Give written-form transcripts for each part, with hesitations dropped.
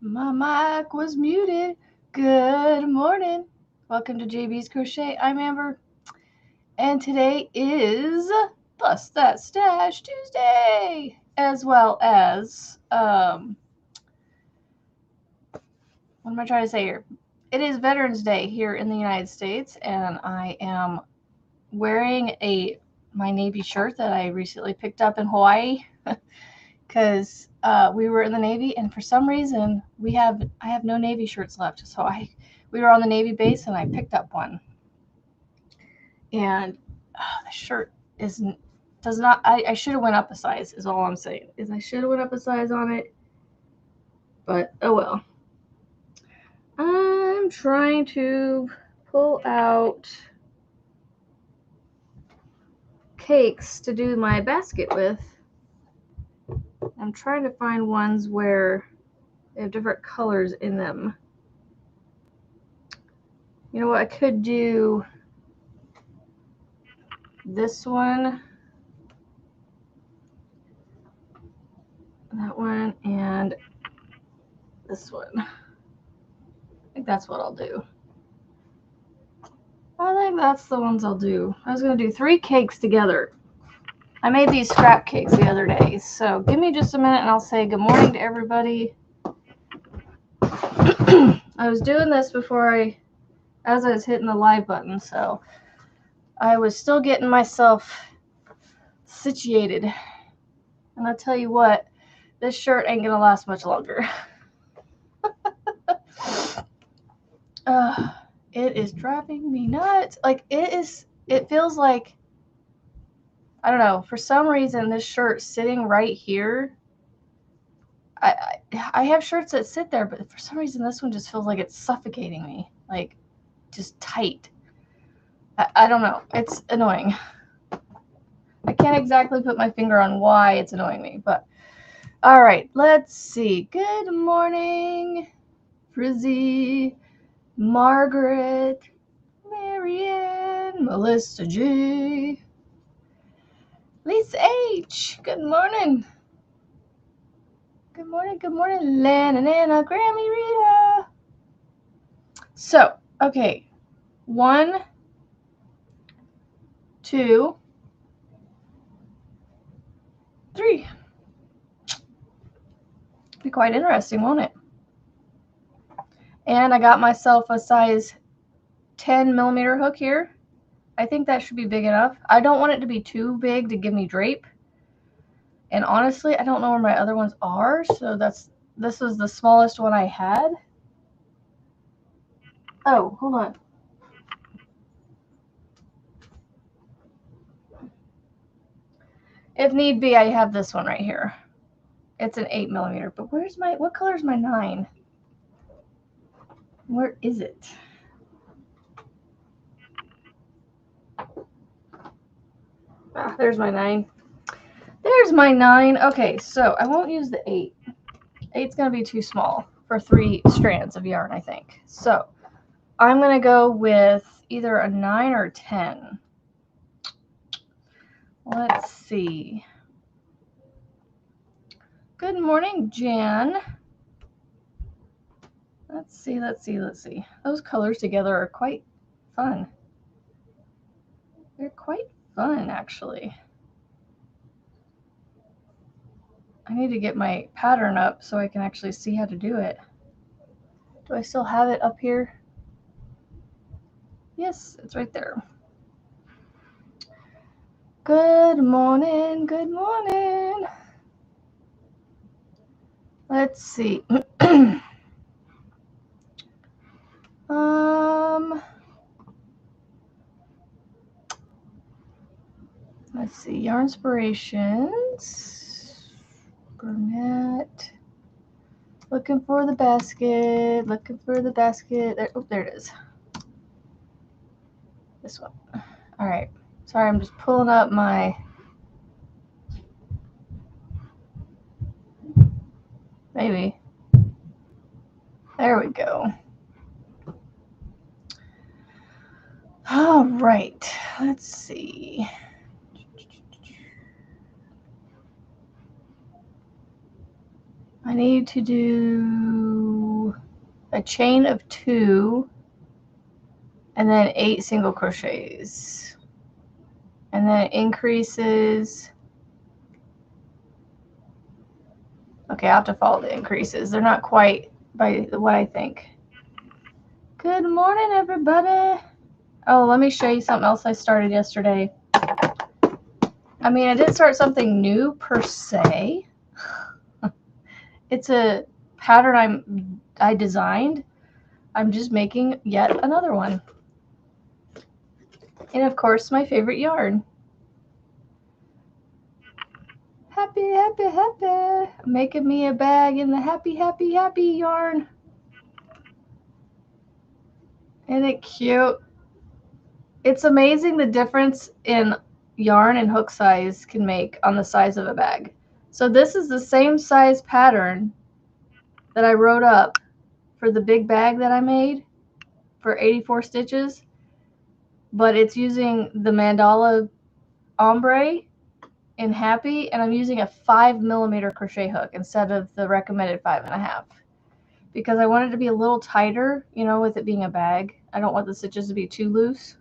My mic was muted. Good morning. Welcome to JB's Crochet. I'm Amber. And today is Bust That Stash Tuesday, as well as, what am I trying to say here? It is Veterans Day here in the United States, and I am wearing my Navy shirt that I recently picked up in Hawaii. Because we were in the Navy, and for some reason I have no Navy shirts left. So we were on the Navy base, and I picked up one. And the shirt does not. I should have went up a size. Is all I'm saying. Is I should have went up a size on it. But oh well. I'm trying to pull out cakes to do my basket with. I'm trying to find ones where they have different colors in them. You know what? I could do this one, that one, and this one. I think that's what I'll do. I think that's the ones I'll do. I was going to do 3 cakes together. I made these scrap cakes the other day, so give me just a minute and I'll say good morning to everybody. I was doing this as I was hitting the live button, so I was still getting myself situated. And I'll tell you what, this shirt ain't going to last much longer. It is driving me nuts. Like, it feels like, I don't know, for some reason this shirt sitting right here, I have shirts that sit there, but for some reason this one just feels like it's suffocating me, like just tight. I don't know, it's annoying. I can't exactly put my finger on why it's annoying me, but all right, let's see. Good morning, Frizzy, Margaret, Marianne, Melissa G, Lisa H. Good morning. Good morning, Len and Anna, Grammy Rita. So, okay. 1, 2, 3. Be quite interesting, won't it? And I got myself a size 10 millimeter hook here. I think that should be big enough. I don't want it to be too big to give me drape. And honestly, I don't know where my other ones are, so this was the smallest one I had. Oh, hold on. If need be, I have this one right here. It's an 8 millimeter, but what color is my 9? Where is it? Ah, there's my 9. There's my 9. Okay, so I won't use the 8. 8's going to be too small for 3 strands of yarn, I think. So I'm going to go with either a 9 or a 10. Let's see. Good morning, Jan. Let's see. Those colors together are quite fun. They're quite fun, actually. I need to get my pattern up so I can actually see how to do it. Do I still have it up here? Yes, it's right there. Good morning, good morning. Let's see. Let's see, Yarn Inspirations, Burnett, looking for the basket, there, oh, there it is, this one. All right, sorry, I'm just pulling up my, maybe, there we go. All right, let's see. I need to do a chain of 2 and then 8 single crochets. And then it increases. Okay, I'll have to follow the increases. They're not quite by what I think. Good morning, everybody. Oh, let me show you something else I started yesterday. I mean, I didn't start something new per se. It's a pattern I designed. I'm just making yet another one. And of course, my favorite yarn. Happy, happy, happy. Making me a bag in the happy, happy, happy yarn. Isn't it cute? It's amazing the difference in yarn and hook size can make on the size of a bag. So this is the same size pattern that I wrote up for the big bag that I made for 84 stitches, but it's using the mandala ombre in happy, and I'm using a 5mm crochet hook instead of the recommended 5.5 because I want it to be a little tighter, you know, with it being a bag. I don't want the stitches to be too loose.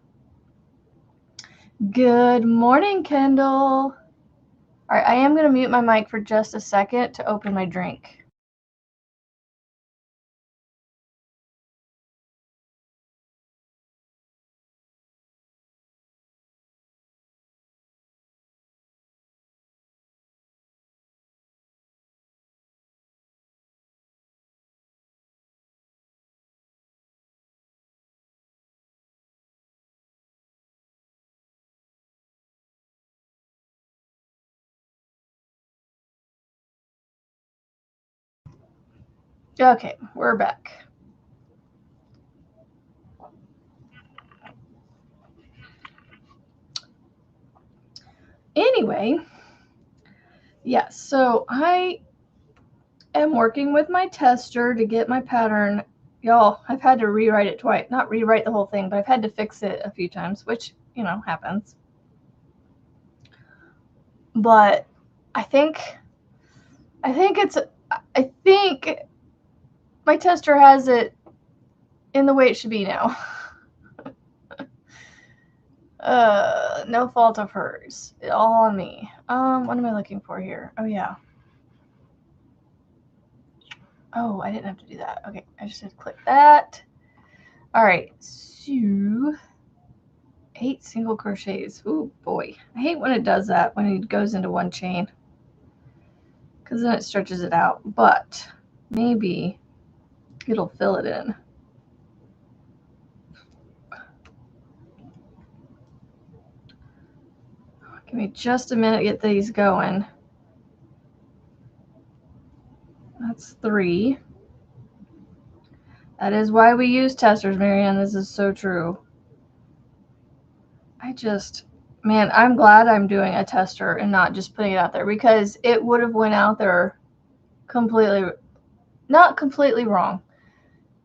Good morning, Kendall. All right, I am going to mute my mic for just a second to open my drink. Okay, we're back. Anyway, yeah, so I am working with my tester to get my pattern. Y'all, I've had to rewrite it twice. Not rewrite the whole thing, but I've had to fix it a few times, which, you know, happens. But I think my tester has it in the way it should be now. No fault of hers. All on me. What am I looking for here? Oh yeah. Oh, I didn't have to do that. Okay, I just had to click that. All right, so 8 single crochets. Ooh boy, I hate when it does that, when it goes into one chain, because then it stretches it out, but maybe it'll fill it in. Give me just a minute to get these going. That's 3. That is why we use testers, Marianne. This is so true. Man, I'm glad I'm doing a tester and not just putting it out there, because it would have went out there completely, not completely wrong,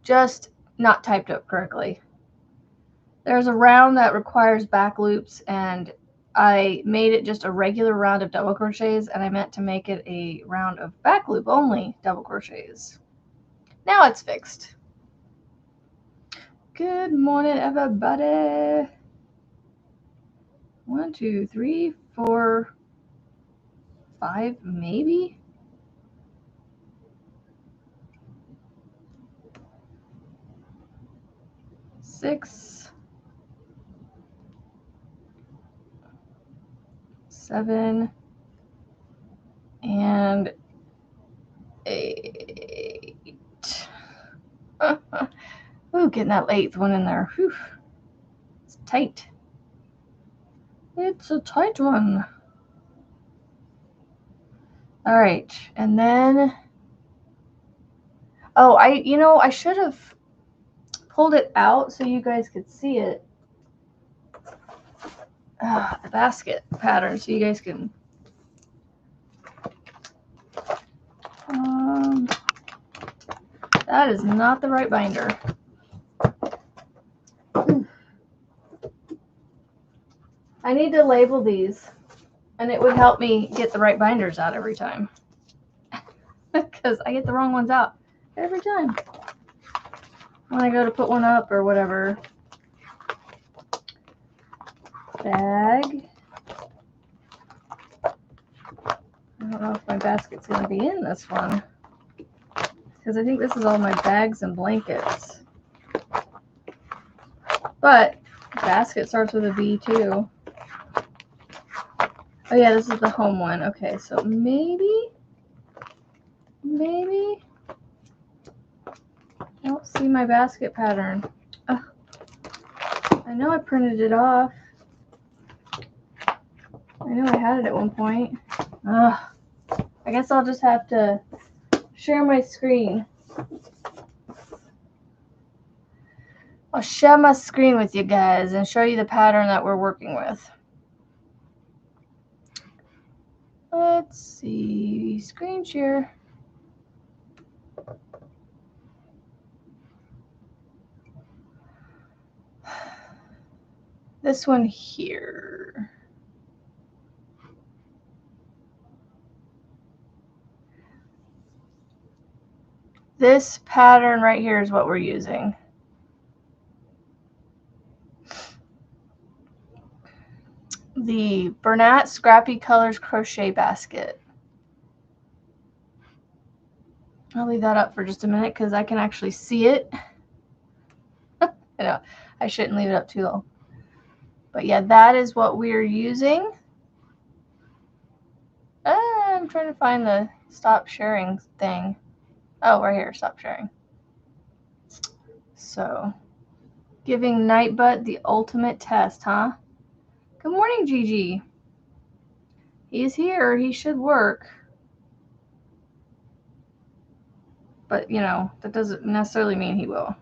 just not typed up correctly. There's a round that requires back loops, and I made it just a regular round of double crochets, and I meant to make it a round of back loop only double crochets. Now it's fixed. Good morning, everybody. 1, 2, 3, 4, 5, maybe? Six, 7, and 8. Ooh, getting that 8th one in there. Whew. It's tight. It's a tight one. All right, and then, oh, I should have pulled it out so you guys could see it. The basket pattern, so you guys can. That is not the right binder. I need to label these, and it would help me get the right binders out every time. because I get the wrong ones out every time when I go to put one up or whatever. Bag. I don't know if my basket's going to be in this one, because I think this is all my bags and blankets. But basket starts with a B too. Oh yeah, this is the home one. Okay, so maybe I don't see my basket pattern. Ugh. I know I printed it off. I know I had it at one point. Ugh. I guess I'll just have to share my screen. I'll share my screen with you guys and show you the pattern that we're working with. Let's see, screen share. This one here. This pattern right here is what we're using. The Bernat Scrappy Colors Crochet Basket. I'll leave that up for just a minute because I can actually see it. I know, I shouldn't leave it up too long. But yeah, that is what we're using. I'm trying to find the stop sharing thing. Oh, right here, stop sharing. So, giving Nightbutt the ultimate test, huh? Good morning, Gigi. He's here. He should work. But, you know, that doesn't necessarily mean he will.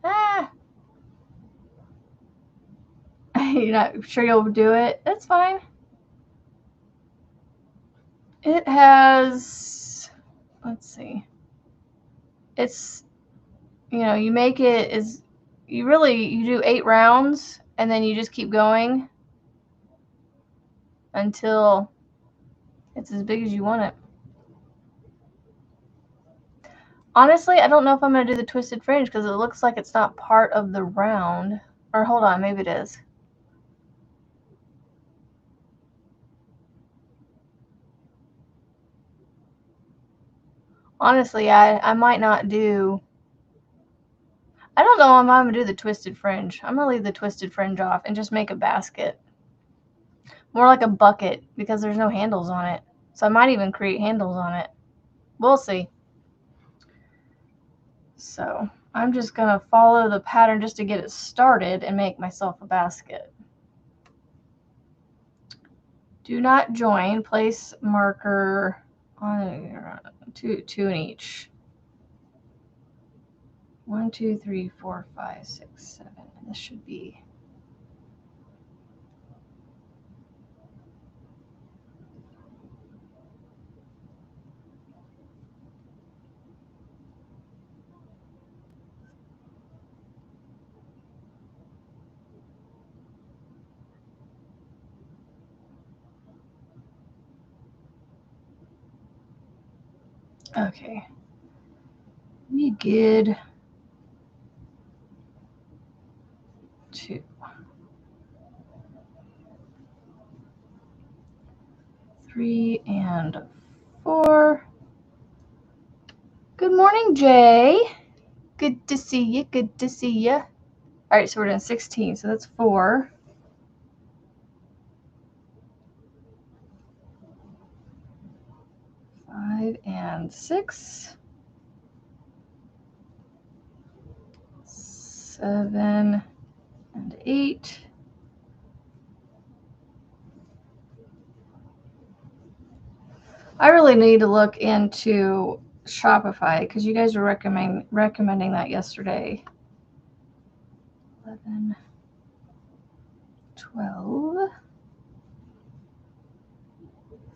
Ah! You're not sure you'll do it? That's fine. It has, let's see. It's, you know, you make it is, you do 8 rounds and then you just keep going until it's as big as you want it. Honestly, I don't know if I'm going to do the twisted fringe because it looks like it's not part of the round. Or hold on, maybe it is. Honestly, I might not do. I don't know if I'm going to do the twisted fringe. I'm going to leave the twisted fringe off and just make a basket. More like a bucket because there's no handles on it. So I might even create handles on it. We'll see. So I'm just going to follow the pattern just to get it started and make myself a basket. Do not join. Place marker on two in each. 1, 2, 3, 4, 5, 6, 7. This should be. Okay. We good. 2. 3 and 4. Good morning, Jay. Good to see you. Good to see you. All right, so we're doing 16. So that's 4. 5 and 6. 7 and 8. I really need to look into Shopify because you guys were recommending that yesterday. 11, 12,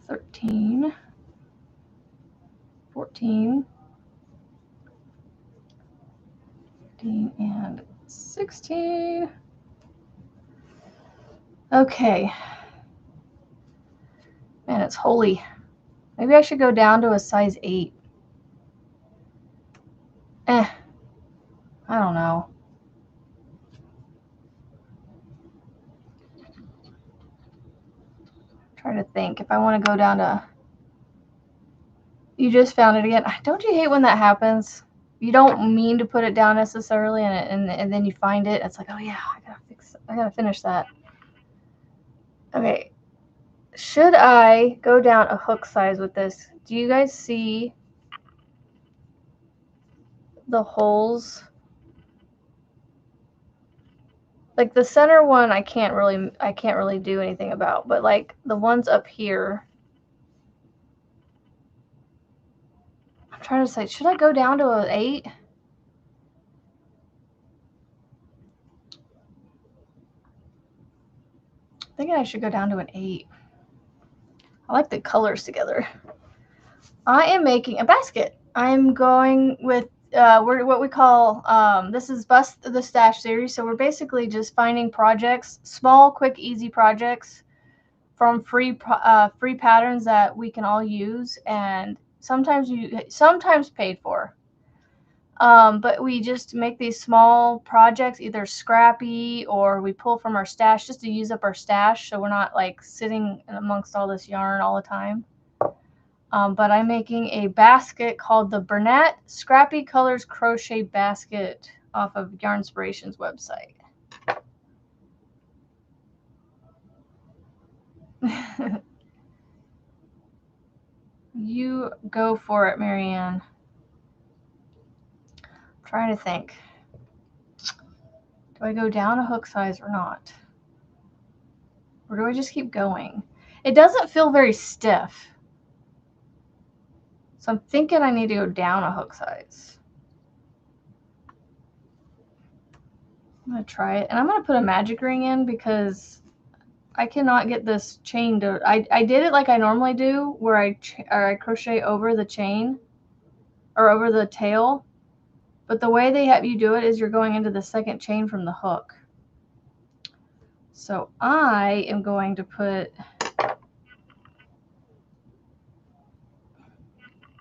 13, 14, 15, and 16. Okay. Man, it's holy. Maybe I should go down to a size 8. I don't know. Trying to think if I want to go down to. You just found it again. Don't you hate when that happens? You don't mean to put it down necessarily, and then you find it. It's like, oh yeah, I gotta finish that. Okay, should I go down a hook size with this? Do you guys see the holes? Like the center one, I can't really do anything about, but like the ones up here. I'm trying to say, should I go down to an 8? I'm thinking I should go down to an 8. I like the colors together. I am making a basket. I'm going with we're what we call this is Bust the Stash series. So we're basically just finding projects, small, quick, easy projects from free patterns that we can all use, and sometimes paid for. But we just make these small projects, either scrappy or we pull from our stash just to use up our stash, so we're not like sitting amongst all this yarn all the time. But I'm making a basket called the Burnett Scrappy Colors Crochet Basket off of Yarnspiration's website. You go for it, Marianne. I'm trying to think. Do I go down a hook size or not? Or do I just keep going? It doesn't feel very stiff. So I'm thinking I need to go down a hook size. I'm going to try it. And I'm going to put a magic ring in because I cannot get this chain to... I did it like I normally do, where I crochet over the chain or over the tail. But the way they have you do it is you're going into the second chain from the hook. So I am going to put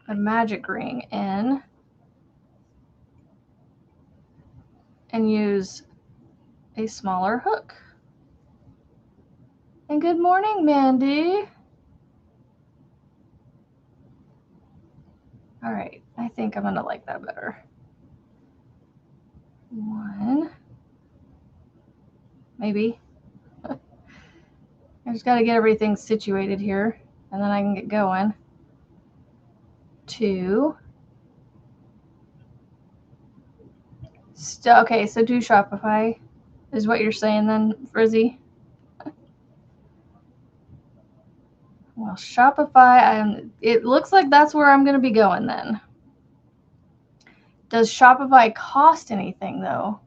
a magic ring in and use a smaller hook. And good morning, Mandy. All right, I think I'm gonna like that better. 1, maybe. I just gotta get everything situated here, and then I can get going. 2. Okay, so do Shopify, is what you're saying then, Frizzy? Well, Shopify, it looks like that's where I'm gonna be going then. Does Shopify cost anything though?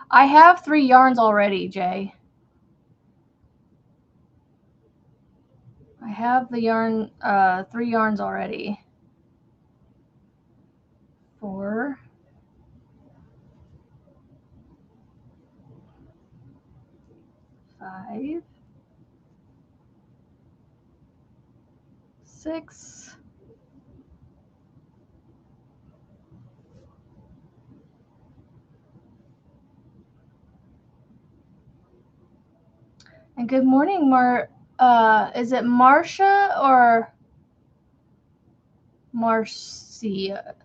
I have 3 yarns already, Jay. I have the yarn, 3 yarns already. 4. 5. 6. And good morning, is it Marcia or Marcia?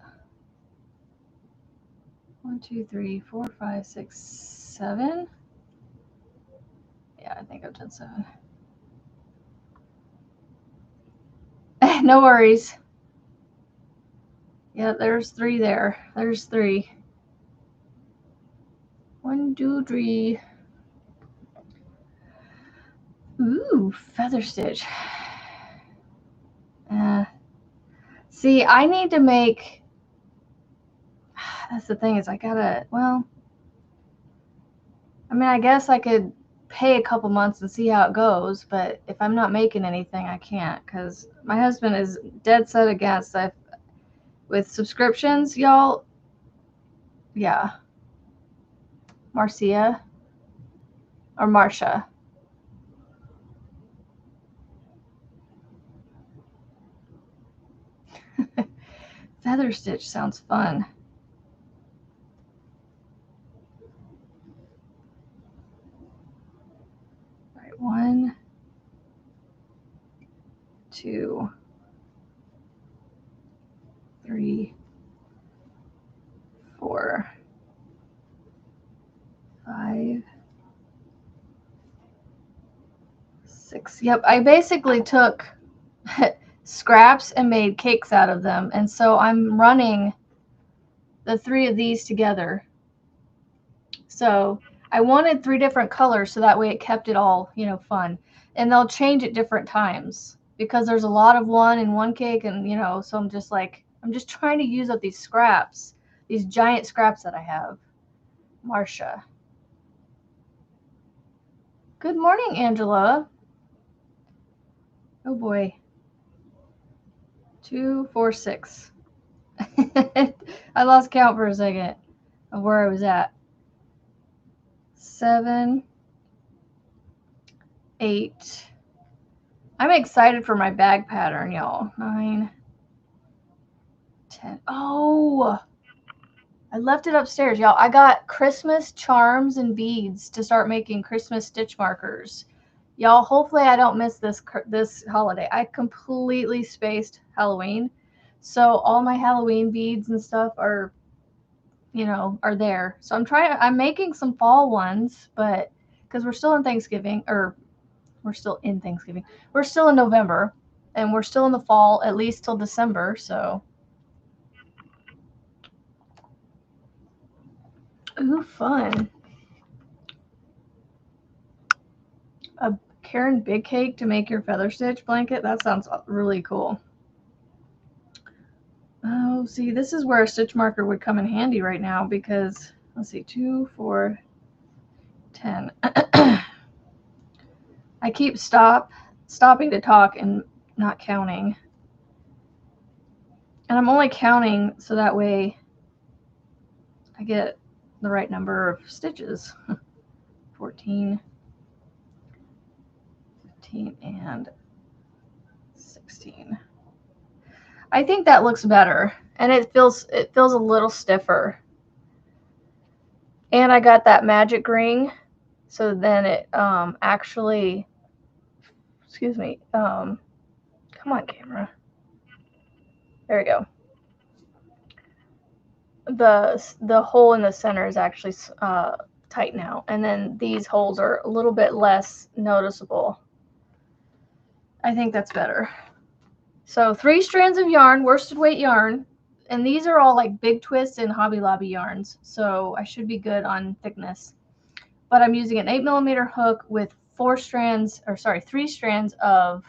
1, 2, 3, 4, 5, 6, 7. Yeah, I think I've done 7. No worries. Yeah, there's 3 there. There's 3. 1, 2, 3. Ooh, feather stitch. See, I need to make... That's the thing, is I gotta... Well, I mean, I guess I could pay a couple months and see how it goes, but if I'm not making anything, I can't, because my husband is dead set against it. With subscriptions, y'all. Yeah. Marcia or Marcia. Feather stitch sounds fun. All right, 1, 2, 3, 4, 5, 6. Yep, I basically took scraps and made cakes out of them, and so I'm running the 3 of these together. So I wanted 3 different colors so that way it kept it all, you know, fun. And they'll change at different times because there's a lot of one in one cake, and you know, so I'm just trying to use up these scraps, these giant scraps that I have. Marcia. Good morning, Angela. Oh boy. 2, 4, 6. I lost count for a second of where I was at. 7, 8. I'm excited for my bag pattern, y'all. 9, 10. Oh, I left it upstairs, y'all. I got Christmas charms and beads to start making Christmas stitch markers. Y'all, hopefully I don't miss this holiday. I completely spaced Halloween. So all my Halloween beads and stuff are, you know, are there. So I'm making some fall ones, but because we're still in Thanksgiving, or we're still in Thanksgiving. We're still in November, and we're still in the fall, at least till December, so. Ooh, fun. A Karen Big Cake to make your feather stitch blanket? That sounds really cool. Oh, see, this is where a stitch marker would come in handy right now because, let's see, 2, 4, 10. I keep stopping to talk and not counting. And I'm only counting so that way I get the right number of stitches. 14, 15, and 16. I think that looks better, and it feels a little stiffer. And I got that magic ring, so then it actually, excuse me, come on, camera. There we go. The hole in the center is actually tight now, and then these holes are a little bit less noticeable. I think that's better. So 3 strands of yarn, worsted weight yarn, and these are all like Big Twist and Hobby Lobby yarns, so I should be good on thickness. But I'm using an 8mm hook with 3 strands of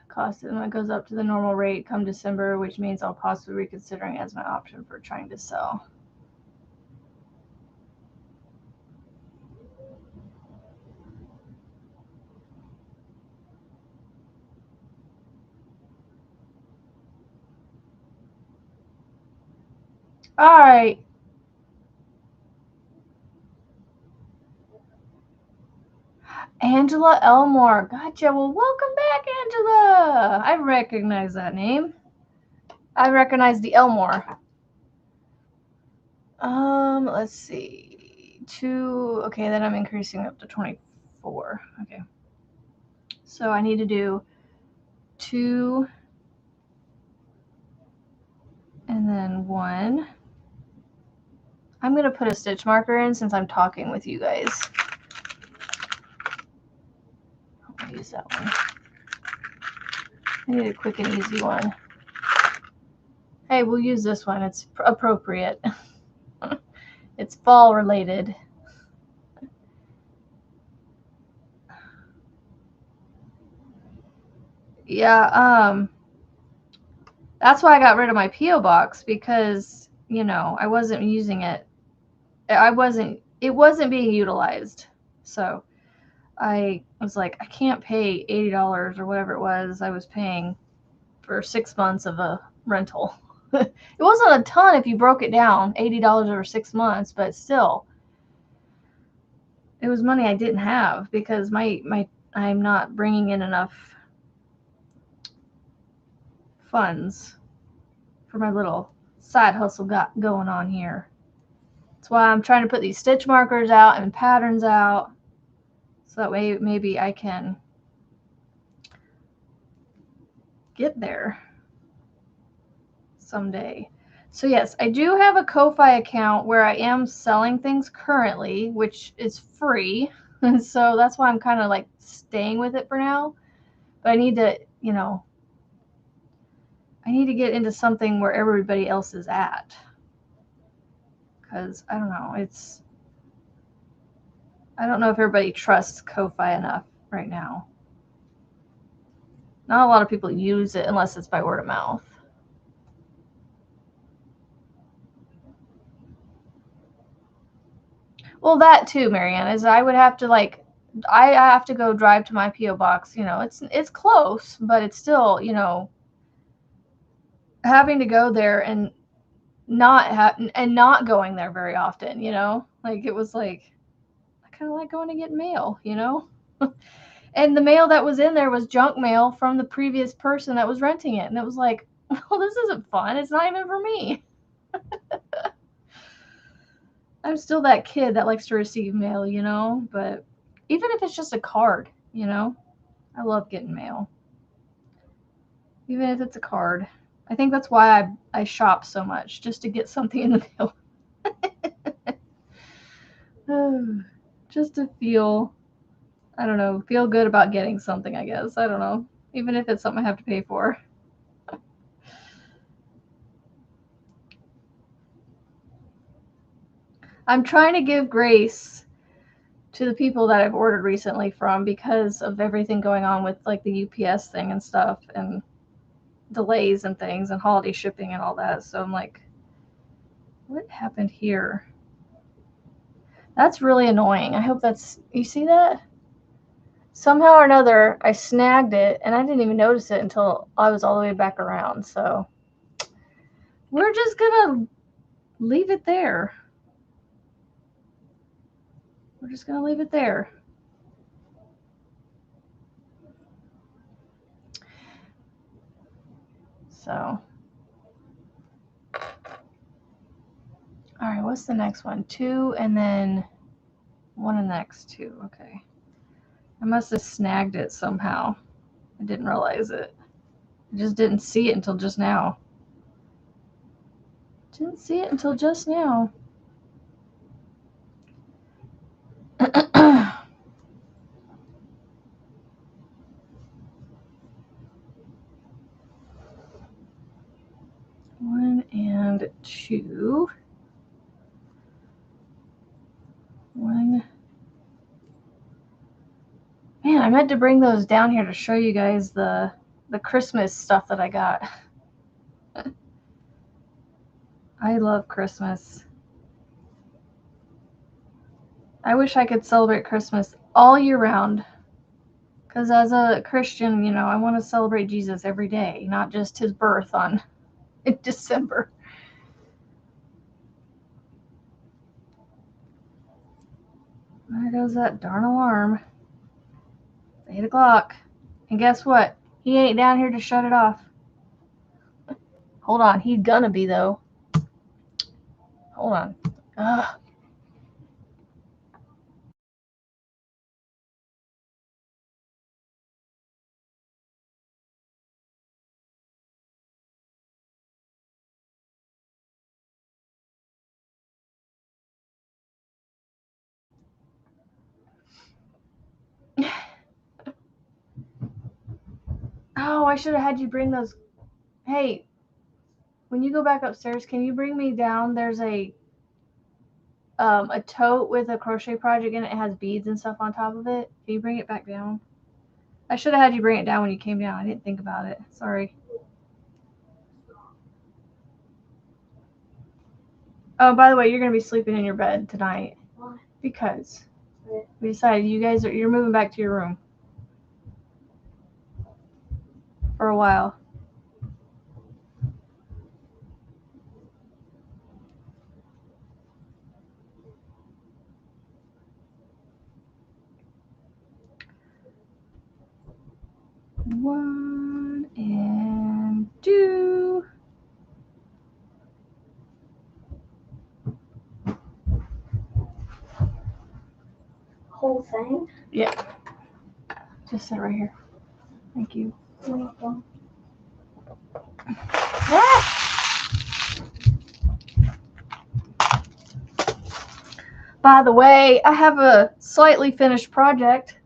cost when it goes up to the normal rate come December, which means I'll possibly reconsidering as my option for trying to sell. All right. Angela Elmore. Gotcha. Well, welcome back, Angela. I recognize that name. I recognize the Elmore. Let's see. 2. Okay, then I'm increasing up to 24. Okay. So I need to do 2 and then 1. I'm going to put a stitch marker in since I'm talking with you guys. I'll use that one. I need a quick and easy one. Hey, we'll use this one. It's appropriate. It's fall related. Yeah, that's why I got rid of my P.O. box because, you know, I wasn't using it. It wasn't being utilized. So I was like, I can't pay $80 or whatever it was I was paying for 6 months of a rental. It wasn't a ton if you broke it down, $80 over 6 months, but still, it was money I didn't have because I'm not bringing in enough funds for my little side hustle got going on here. That's why I'm trying to put these stitch markers out and patterns out, so that way maybe I can get there someday. So yes, I do have a Ko-Fi account where I am selling things currently, which is free. And so that's why I'm kind of like staying with it for now. But I need to, you know, I need to get into something where everybody else is at. Because I don't know, I don't know if everybody trusts Ko-Fi enough right now. Not a lot of people use it unless it's by word of mouth. Well, that too, Marianne, is I would have to I have to go drive to my P.O. box. You know, it's close, but it's still, you know, having to go there and not going there very often. You know, like it was like I kind of like going to get mail. You know, and the mail that was in there was junk mail from the previous person that was renting it, and it was like, well, this isn't fun. It's not even for me. I'm still that kid that likes to receive mail, you know, but even if it's just a card, you know, I love getting mail. Even if it's a card. I think that's why I shop so much, just to get something in the mail. Just to feel, I don't know, feel good about getting something, I guess. I don't know. Even if it's something I have to pay for. I'm trying to give grace to the people that I've ordered recently from because of everything going on with like the UPS thing and stuff and delays and things and holiday shipping and all that. So I'm like, what happened here? That's really annoying. I hope that's, you see that? Somehow or another, I snagged it and I didn't even notice it until I was all the way back around. So we're just gonna leave it there. We're just gonna leave it there. So, all right, what's the next one? 2 and then 1 and the next 2. Okay. I must have snagged it somehow. I didn't realize it. I just didn't see it until just now. Didn't see it until just now. One and 2. 1. Man, I meant to bring those down here to show you guys the Christmas stuff that I got. I love Christmas. I wish I could celebrate Christmas all year round. Because as a Christian, you know, I want to celebrate Jesus every day, not just his birth in December. There goes that darn alarm. It's 8 o'clock. And guess what? He ain't down here to shut it off. Hold on. He's gonna be, though. Hold on. Ugh. Oh, I should have had you bring those. Hey, when you go back upstairs, can you bring me down? There's a tote with a crochet project in it. It has beads and stuff on top of it. Can you bring it back down? I should have had you bring it down when you came down. I didn't think about it. Sorry. Oh, by the way, you're gonna be sleeping in your bed tonight. Why? Because we decided you're moving back to your room for a while. 1 and 2. Whole thing? Yeah. Just sit right here. Thank you. You're welcome. Ah! By the way, I have a slightly finished project.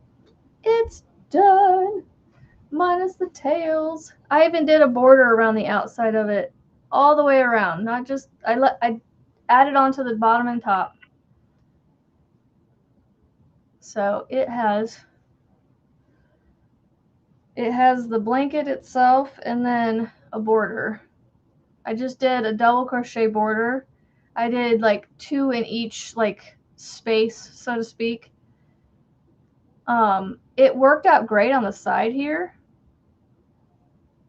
It's done. Minus the tails. I even did a border around the outside of it. All the way around. Not just, I added onto the bottom and top. So it has the blanket itself and then a border. I just did a double crochet border. I did like 2 in each like space, so to speak. It worked out great on the side here.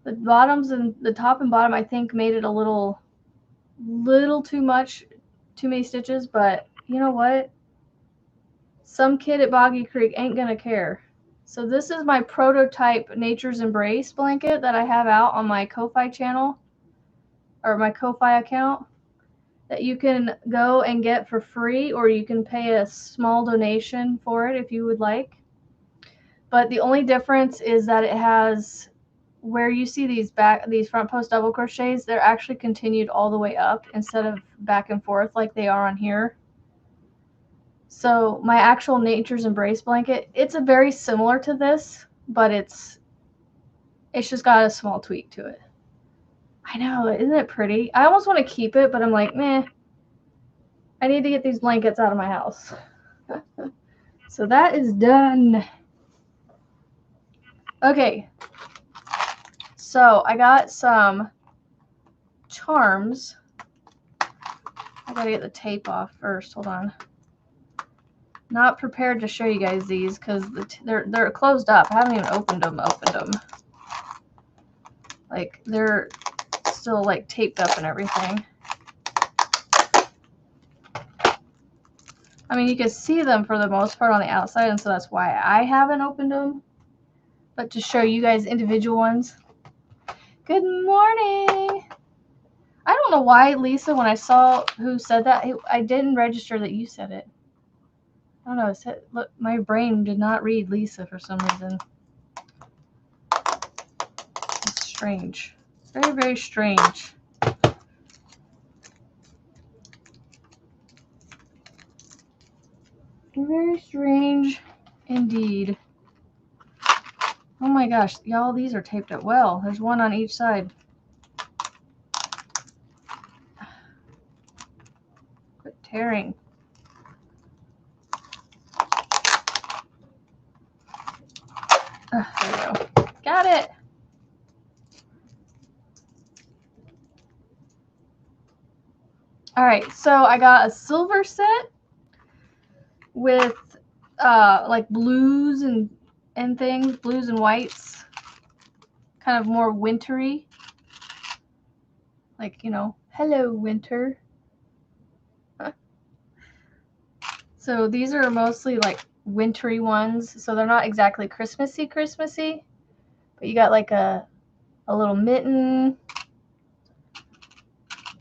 The bottoms and the top and bottom I think made it a little too much, too many stitches, but you know what? Some kid at Boggy Creek ain't gonna care. So this is my prototype Nature's Embrace blanket that I have out on my Ko-Fi channel, or my Ko-Fi account, that you can go and get for free, or you can pay a small donation for it if you would like. But the only difference is that it has, where you see these front post double crochets, they're actually continued all the way up instead of back and forth like they are on here. So my actual Nature's Embrace blanket, it's a very similar to this, but it's just got a small tweak to it. I know, isn't it pretty? I almost want to keep it, but I'm like, meh. I need to get these blankets out of my house. So that is done. Okay. So I got some charms. I gotta get the tape off first. Hold on. Not prepared to show you guys these because they're closed up. I haven't even opened them. Like they're still like taped up and everything. I mean, you can see them for the most part on the outside, and so that's why I haven't opened them. But to show you guys individual ones. Good morning. I don't know why, Lisa, when I saw who said that, I didn't register that you said it. I don't know. It said, look, my brain did not read Lisa for some reason. It's strange. Very, very strange. Very strange indeed. Oh my gosh, y'all, these are taped up well. There's one on each side. Quit tearing. There we go. Got it. All right, so I got a silver set with like blues and things, blues and whites, kind of more wintry. Like, you know, hello winter. So these are mostly like wintry ones, so they're not exactly Christmassy, but you got like a little mitten,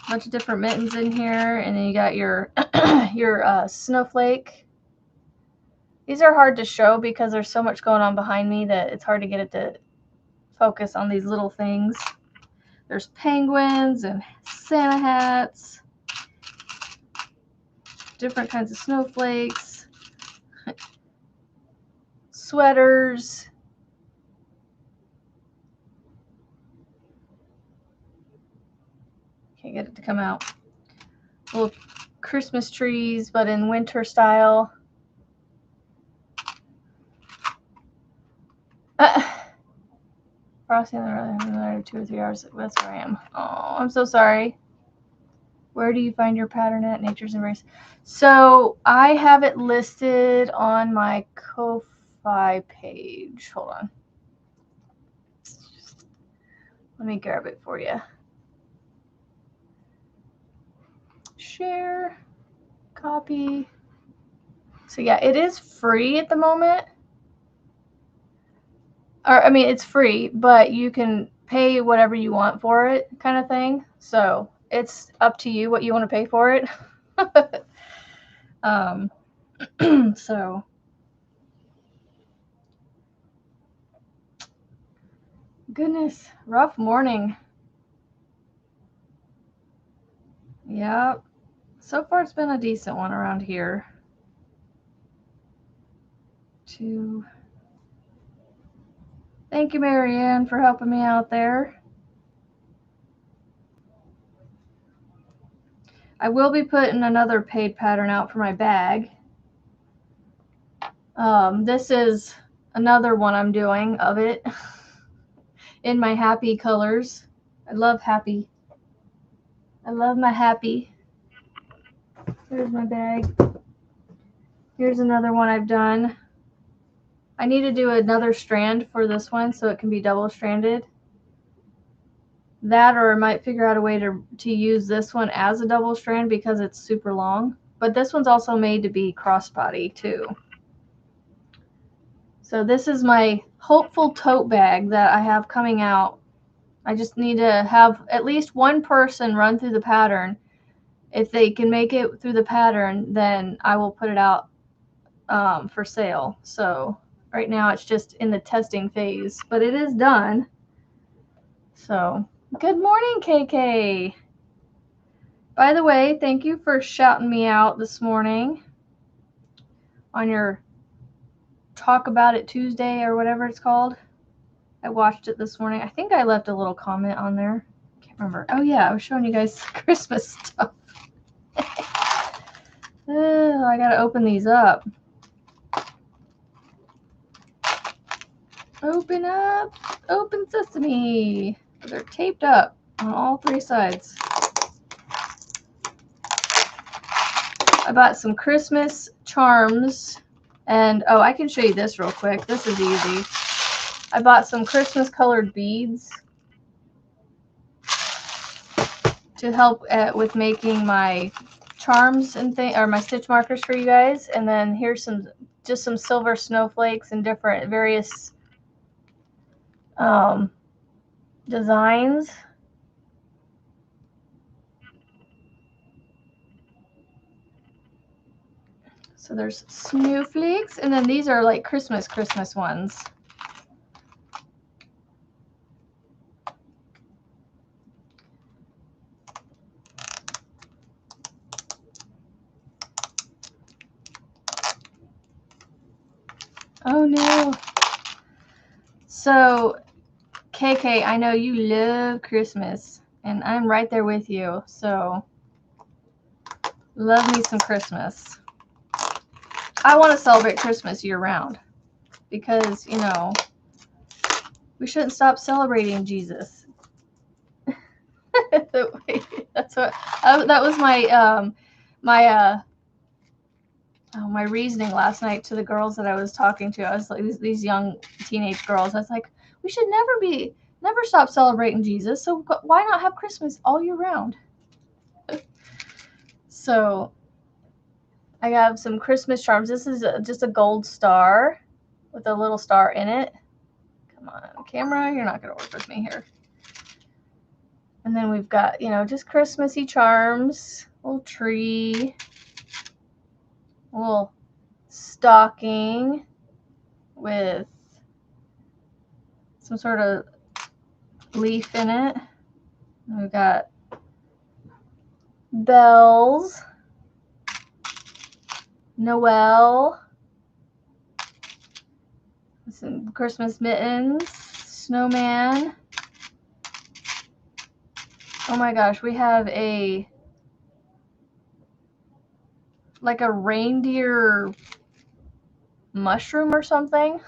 bunch of different mittens in here, and then you got your your snowflake. These are hard to show because there's so much going on behind me that it's hard to get it to focus on these little things. There's penguins and Santa hats, different kinds of snowflakes, sweaters. Can't get it to come out. Little Christmas trees, but in winter style. Frosty and another 2 or 3 hours. That's where I am. Oh, I'm so sorry. Where do you find your pattern at? Nature's Embrace. So I have it listed on my Ko-Fi page. Hold on. Let me grab it for you. Share. Copy. So yeah, it is free at the moment. or I mean, it's free, but you can pay whatever you want for it, kind of thing. So it's up to you what you want to pay for it. So goodness, rough morning. Yep. So far it's been a decent one around here. Thank you, Marianne, for helping me out there. I will be putting another paid pattern out for my bag. This is another one I'm doing of it in my happy colors. I love happy. I love my happy. Here's my bag. Here's another one I've done. I need to do another strand for this one so it can be double stranded. That, or I might figure out a way to use this one as a double strand because it's super long. But this one's also made to be crossbody too. So this is my hopeful tote bag that I have coming out. I just need to have at least one person run through the pattern. If they can make it through the pattern, then I will put it out for sale. So right now it's just in the testing phase, but it is done. So good morning, KK. By the way, thank you for shouting me out this morning on your Talk About It Tuesday or whatever it's called. I watched it this morning. I think I left a little comment on there. Can't remember. Oh yeah, I was showing you guys Christmas stuff. Oh, I gotta open these up. Open up. Open sesame. They're taped up on all three sides. I bought some Christmas charms. And, oh, I can show you this real quick. This is easy. I bought some Christmas colored beads to help with making my charms and or my stitch markers for you guys. And then here's just some silver snowflakes and different various designs. So there's snowflakes, and then these are like Christmas ones. Oh no. So KK, I know you love Christmas, and I'm right there with you. So love me some Christmas. I want to celebrate Christmas year round because, you know, we shouldn't stop celebrating Jesus. That's what that was my my reasoning last night to the girls that I was talking to. I was like, these young teenage girls. I was like, we should never stop celebrating Jesus. So why not have Christmas all year round? So I have some Christmas charms. This is just a gold star with a little star in it. Come on, camera, you're not going to work with me here. And then we've got, you know, just Christmassy charms, little tree, little stocking with some sort of leaf in it. And we've got bells, Noel, some Christmas mittens, snowman. Oh my gosh, we have like a reindeer mushroom or something.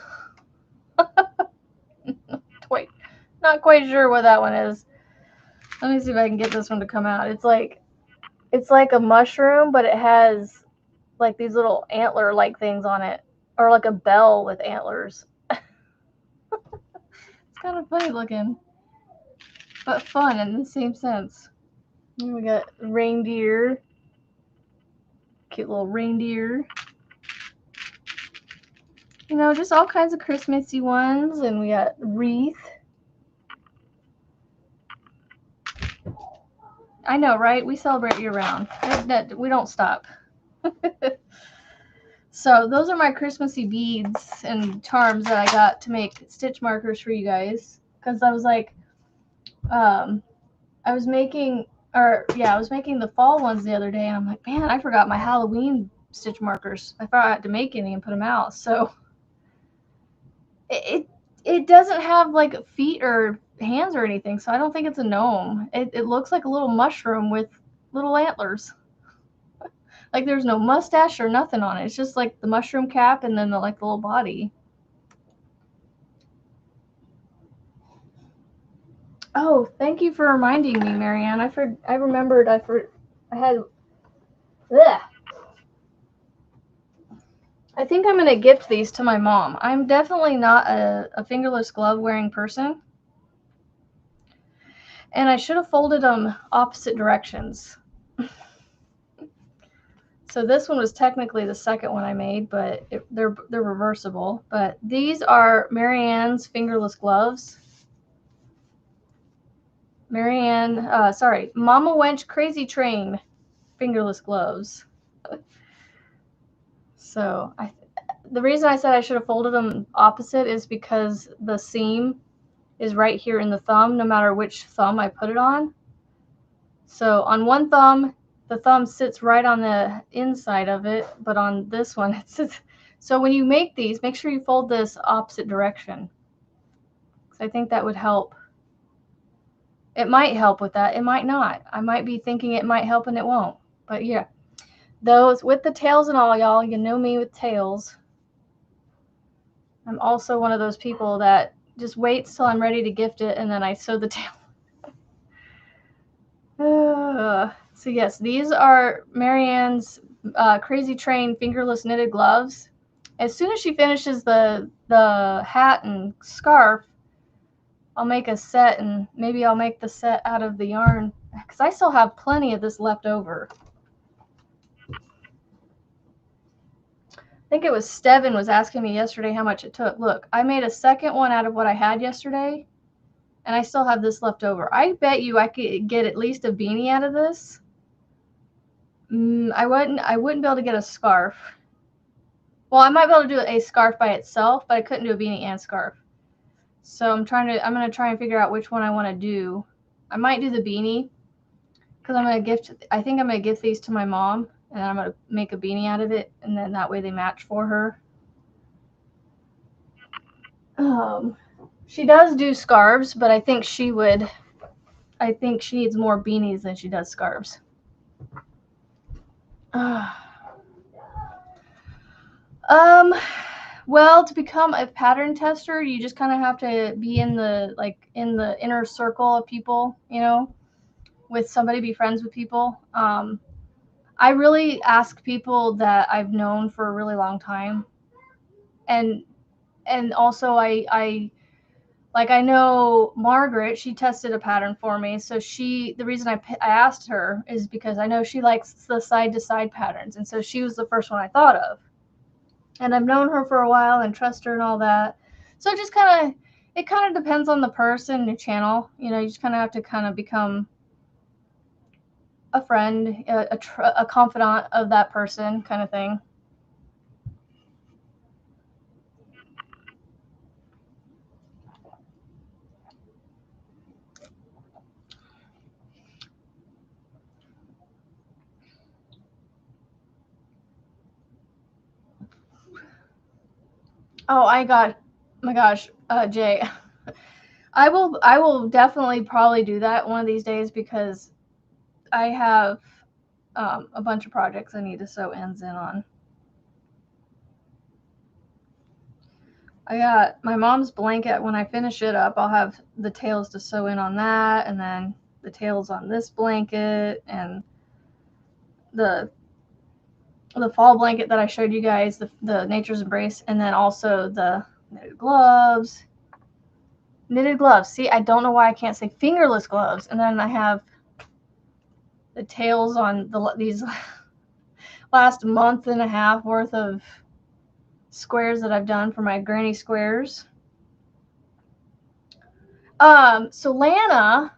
Not quite sure what that one is. Let me see if I can get this one to come out. It's like a mushroom, but it has like these little antler like things on it, or like a bell with antlers. It's kind of funny looking, but fun in the same sense. And we got reindeer, cute little reindeer. You know, just all kinds of Christmassy ones. And we got wreath. I know, right? We celebrate year round. We don't stop. So those are my Christmassy beads and charms that I got to make stitch markers for you guys. Because I was like, I was making the fall ones the other day, and I'm like, man, I forgot my Halloween stitch markers. I forgot to make any and put them out. So it doesn't have like feet or hands or anything, so I don't think it's a gnome. It looks like a little mushroom with little antlers. Like there's no mustache or nothing on it. It's just like the mushroom cap and then the like the little body. Oh, thank you for reminding me, Marianne. I remembered. I had. Ugh. I think I'm gonna gift these to my mom. I'm definitely not a fingerless glove wearing person, and I should have folded them opposite directions. So this one was technically the second one I made, but they're reversible. But these are Marianne's fingerless gloves. Mama Wench Crazy Train fingerless gloves. So the reason I said I should have folded them opposite is because the seam is right here in the thumb, no matter which thumb I put it on. So on one thumb, the thumb sits right on the inside of it, but on this one, it sits. So when you make these, make sure you fold this opposite direction. I think that would help. It might help with that. It might not. I might be thinking it might help and it won't. But yeah, those with the tails and all, y'all, you know me with tails. I'm also one of those people that just waits till I'm ready to gift it and then I sew the tail. So yes, these are Marianne's Crazy Train fingerless knitted gloves. As soon as she finishes the hat and scarf, I'll make a set, and maybe I'll make the set out of the yarn because I still have plenty of this left over. I think it was Steven was asking me yesterday how much it took. Look, I made a second one out of what I had yesterday, and I still have this left over. I bet you I could get at least a beanie out of this. I wouldn't be able to get a scarf. Well, I might be able to do a scarf by itself, but I couldn't do a beanie and scarf. So I'm gonna try and figure out which one I want to do. I might do the beanie because I think I'm gonna gift these to my mom, and I'm gonna make a beanie out of it, and then that way they match for her. She does do scarves, but I think she needs more beanies than she does scarves. Well, to become a pattern tester, you just kind of have to be in the inner circle of people, you know, with somebody, be friends with people. I really ask people that I've known for a really long time, and also I know Margaret. She tested a pattern for me, so the reason I asked her is because I know she likes the side to side patterns, and so she was the first one I thought of. And I've known her for a while and trust her and all that. So it kind of depends on the person, your channel. You know, you just kind of have to kind of become a friend, a confidant of that person, kind of thing. Oh, my gosh, Jay. I will definitely probably do that one of these days because I have a bunch of projects I need to sew ends in on. I got my mom's blanket. When I finish it up, I'll have the tails to sew in on that, and then the tails on this blanket, and the fall blanket that I showed you guys, the Nature's Embrace, and then also the knitted gloves. See, I don't know why I can't say fingerless gloves. And then I have the tails on these last month and a half worth of squares that I've done for my granny squares. So Lana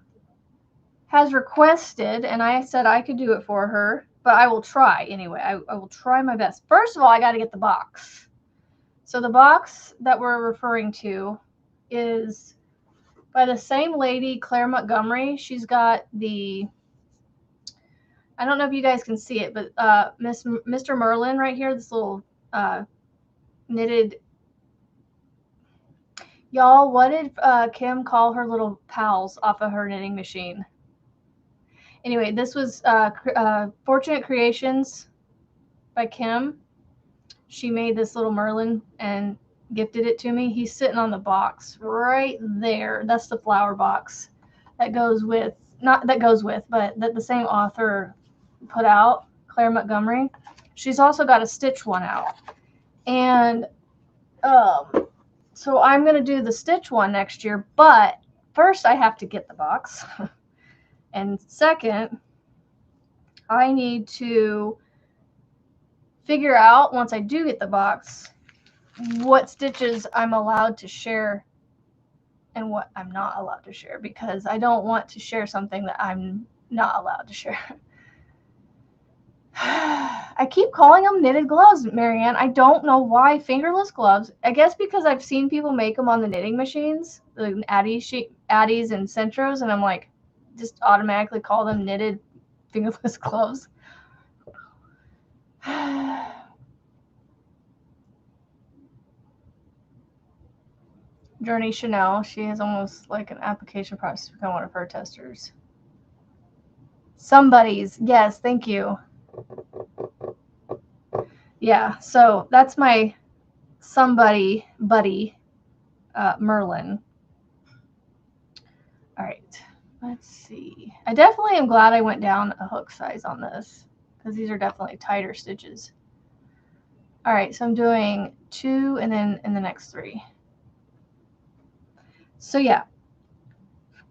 has requested, and I said I could do it for her, but I will try anyway. I will try my best. First of all, I got to get the box. So the box that we're referring to is by the same lady, Claire Montgomery. She's got the, I don't know if you guys can see it, but Mr. Merlin right here, this little knitted. Y'all, what did Kim call her little pals off of her knitting machine? Anyway, this was Fortunate Creations by Kim. She made this little Merlin and gifted it to me. He's sitting on the box right there. That's the flower box that goes with, not that goes with, but that the same author put out, Claire Montgomery. She's also got a stitch one out. And so I'm going to do the stitch one next year, but first I have to get the box. And second, I need to figure out, once I do get the box, what stitches I'm allowed to share and what I'm not allowed to share, because I don't want to share something that I'm not allowed to share. I keep calling them knitted gloves, Marianne. I don't know why. Fingerless gloves. I guess because I've seen people make them on the knitting machines, the Addies and Centros, and I'm like, just automatically call them knitted fingerless gloves. Journey Chanel, she has almost like an application process to become one of her testers. Somebody's, yes, thank you. Yeah, so that's my somebody buddy, Merlin. All right, let's see. I definitely am glad I went down a hook size on this, because these are definitely tighter stitches. All right, so I'm doing 2 and then in the next 3. So yeah,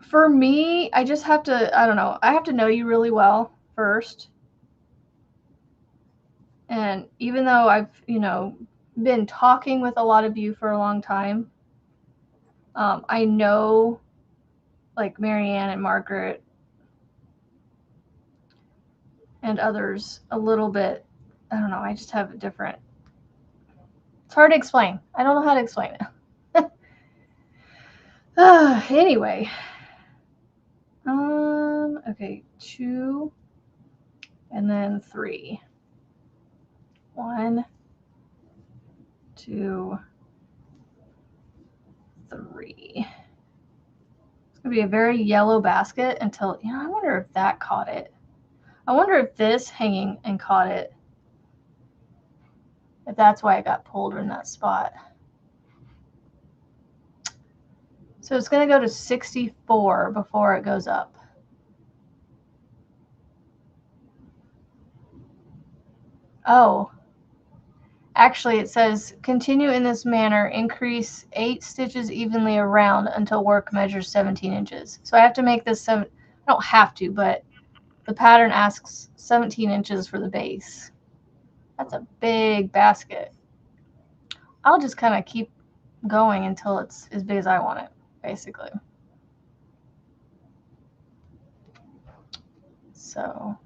for me, I just have to, I don't know, I have to know you really well first. And even though I've, been talking with a lot of you for a long time, I know like Marianne and Margaret and others a little bit. I don't know, I just have a different, it's hard to explain. I don't know how to explain it. Anyway, okay, 2 and then 3. 1, 2, 3. It's gonna be a very yellow basket until, I wonder if that caught it. I wonder if this hanging and caught it. If that's why it got pulled in that spot. So it's going to go to 64 before it goes up. Oh, actually it says continue in this manner, increase 8 stitches evenly around until work measures 17 inches. So I have to make this I don't have to, but the pattern asks 17 inches for the base. That's a big basket. I'll just kind of keep going until it's as big as I want it, basically. So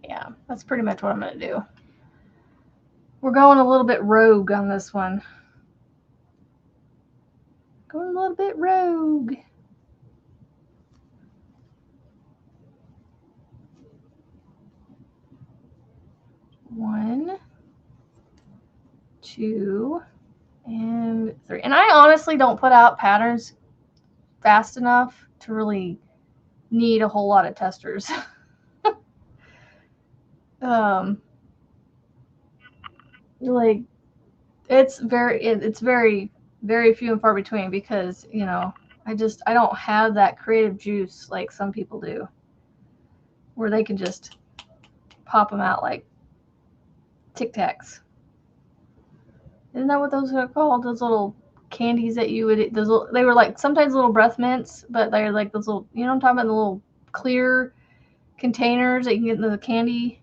yeah, that's pretty much what I'm going to do. We're going a little bit rogue on this one. Going a little bit rogue. One, 2, and 3. And I honestly don't put out patterns fast enough to really need a whole lot of testers. Like it's very, very few and far between, because I don't have that creative juice like some people do, where they can just pop them out like Tic Tacs. Isn't that what those are called? Those little candies that you would, they were like sometimes little breath mints, but they're like those little, you know what I'm talking about, the little clear containers that you can get in the candy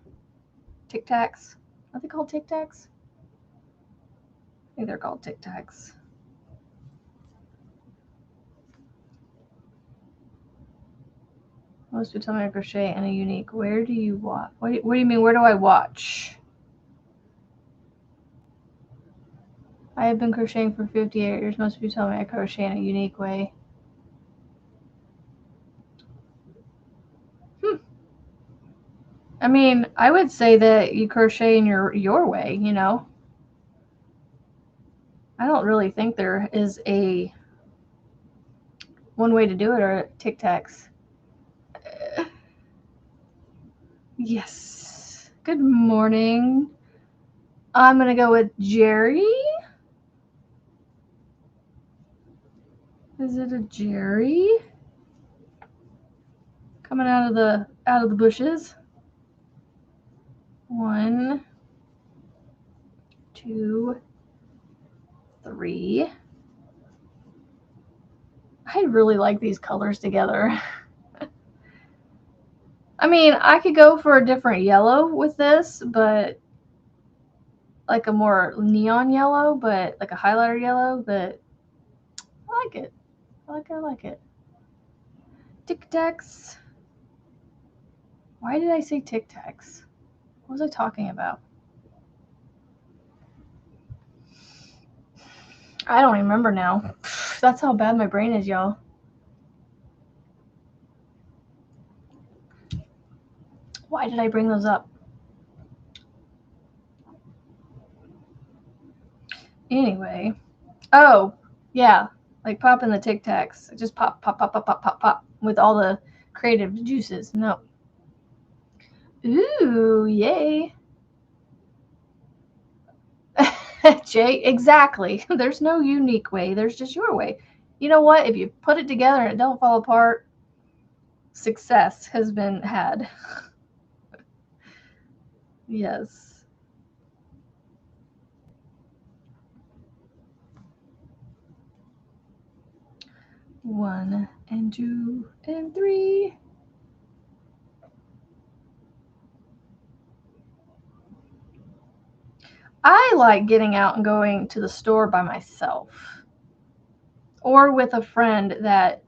Tic Tacs. Are they called Tic Tacs? I think they're called Tic Tacs. Most people tell me I crochet in a unique. Where do you watch? What do you mean? Where do I watch? I have been crocheting for 58 years. Most people tell me I crochet in a unique way. I mean, I would say that you crochet in your way, you know. I don't really think there is a one way to do it or Tic Tacs. Yes. Good morning. I'm gonna go with Jerry. Is it a Jerry? Coming out of the bushes. 1, 2, 3. I really like these colors together. I mean, I could go for a different yellow with this, but like a more neon yellow, but like a highlighter yellow, but I like it. I like it. Tic Tacs. Why did I say Tic Tacs? What was I talking about? I don't remember now. That's how bad my brain is, y'all. Why did I bring those up? Anyway. Oh, yeah. Like popping the Tic Tacs. Just pop, pop, pop, pop, pop, pop, pop with all the creative juices. No. Ooh, yay. Jay, exactly. There's no unique way. There's just your way. You know what? If you put it together and it don't fall apart, success has been had. Yes. One and 2 and 3. I like getting out and going to the store by myself or with a friend that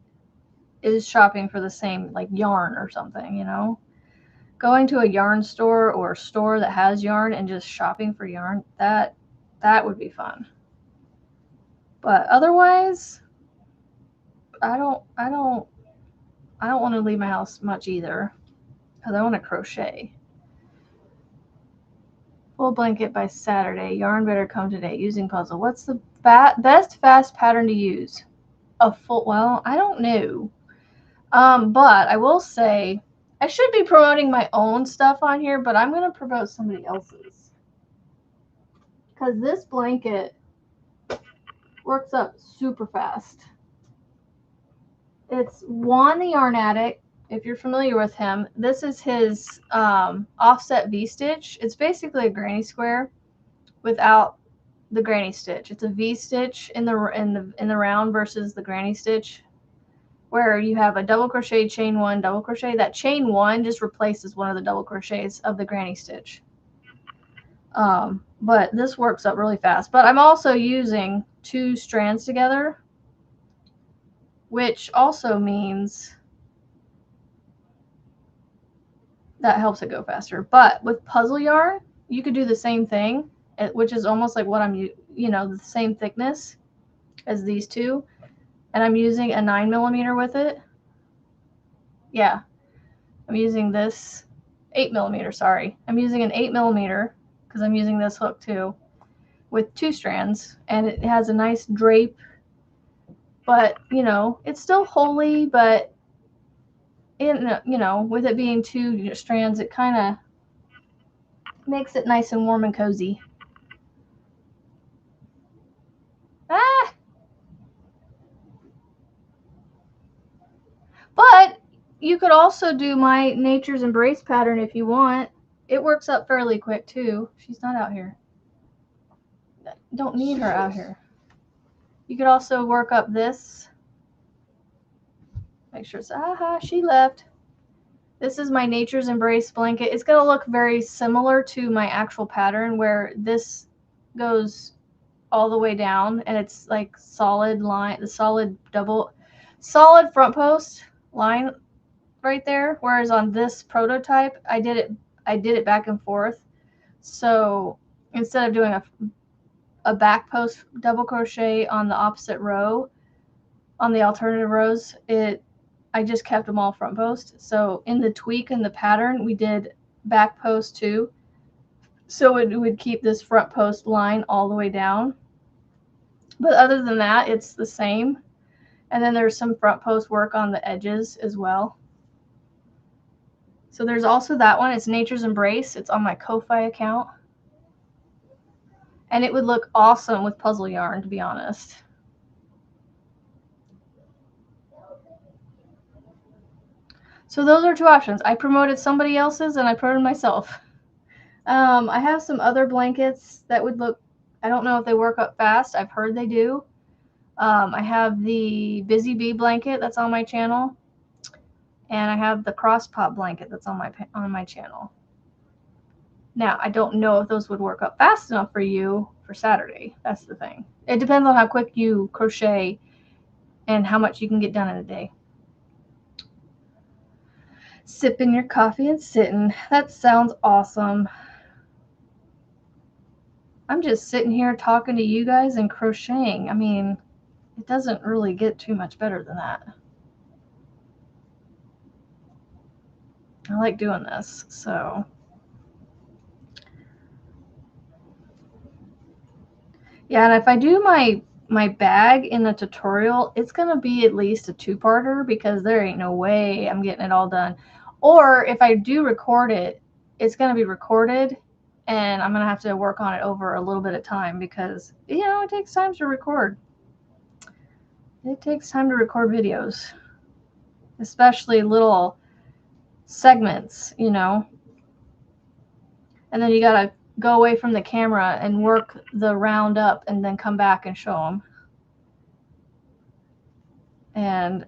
is shopping for the same like yarn or something, you know. Going to a yarn store or a store that has yarn and just shopping for yarn, that would be fun. But otherwise, I don't want to leave my house much either because I want to crochet. Full blanket by Saturday. Yarn better come today. Using puzzle. What's the best fast pattern to use? A full. Well, I don't know. But I will say I should be promoting my own stuff on here, but I'm gonna promote somebody else's because this blanket works up super fast. It's Juan the Yarn Addict. If you're familiar with him, this is his offset V-stitch. It's basically a granny square without the granny stitch. It's a V-stitch in the round versus the granny stitch, where you have a double crochet, chain 1, double crochet. That chain 1 just replaces one of the double crochets of the granny stitch. But this works up really fast. But I'm also using 2 strands together, which also means that helps it go faster. But with puzzle yarn, you could do the same thing, which is almost like what I'm, the same thickness as these two. And I'm using a 9mm with it. Yeah, I'm using this 8mm, sorry. I'm using an 8mm because I'm using this hook too with 2 strands, and it has a nice drape, but it's still holey, but with it being 2 strands, it kind of makes it nice and warm and cozy. But you could also do my Nature's Embrace pattern if you want. It works up fairly quick too. She's not out here. Don't need her out here. You could also work up this. Make sure it's, she left. This is my Nature's Embrace blanket. It's going to look very similar to my actual pattern where this goes all the way down, and it's like solid line, the solid front post line right there. Whereas on this prototype, I did it back and forth. So instead of doing a back post double crochet on the opposite row, on the alternative rows, I just kept them all front post. So in the tweak in the pattern, we did back post too. So it would keep this front post line all the way down. But other than that, it's the same. And then there's some front post work on the edges as well. So there's also that one. It's Nature's Embrace. It's on my Ko-Fi account. And it would look awesome with puzzle yarn, to be honest. So those are two options. I promoted somebody else's and I promoted myself. I have some other blankets that would look, I don't know if they work up fast. I've heard they do. I have the Busy Bee blanket that's on my channel. And I have the cross pop blanket that's on my channel. Now, I don't know if those would work up fast enough for you for Saturday. That's the thing. It depends on how quick you crochet and how much you can get done in a day. Sipping your coffee and sitting. That sounds awesome. I'm just sitting here talking to you guys and crocheting. I mean, it doesn't really get too much better than that. I like doing this, so. Yeah, and if I do my bag in the tutorial, it's going to be at least a two-parter because there ain't no way I'm getting it all done. Or if I do record it, it's going to be recorded and I'm going to have to work on it over a little bit of time because, you know, it takes time to record. It takes time to record videos, especially little segments, you know. And then you got to go away from the camera and work the round up and then come back and show them. And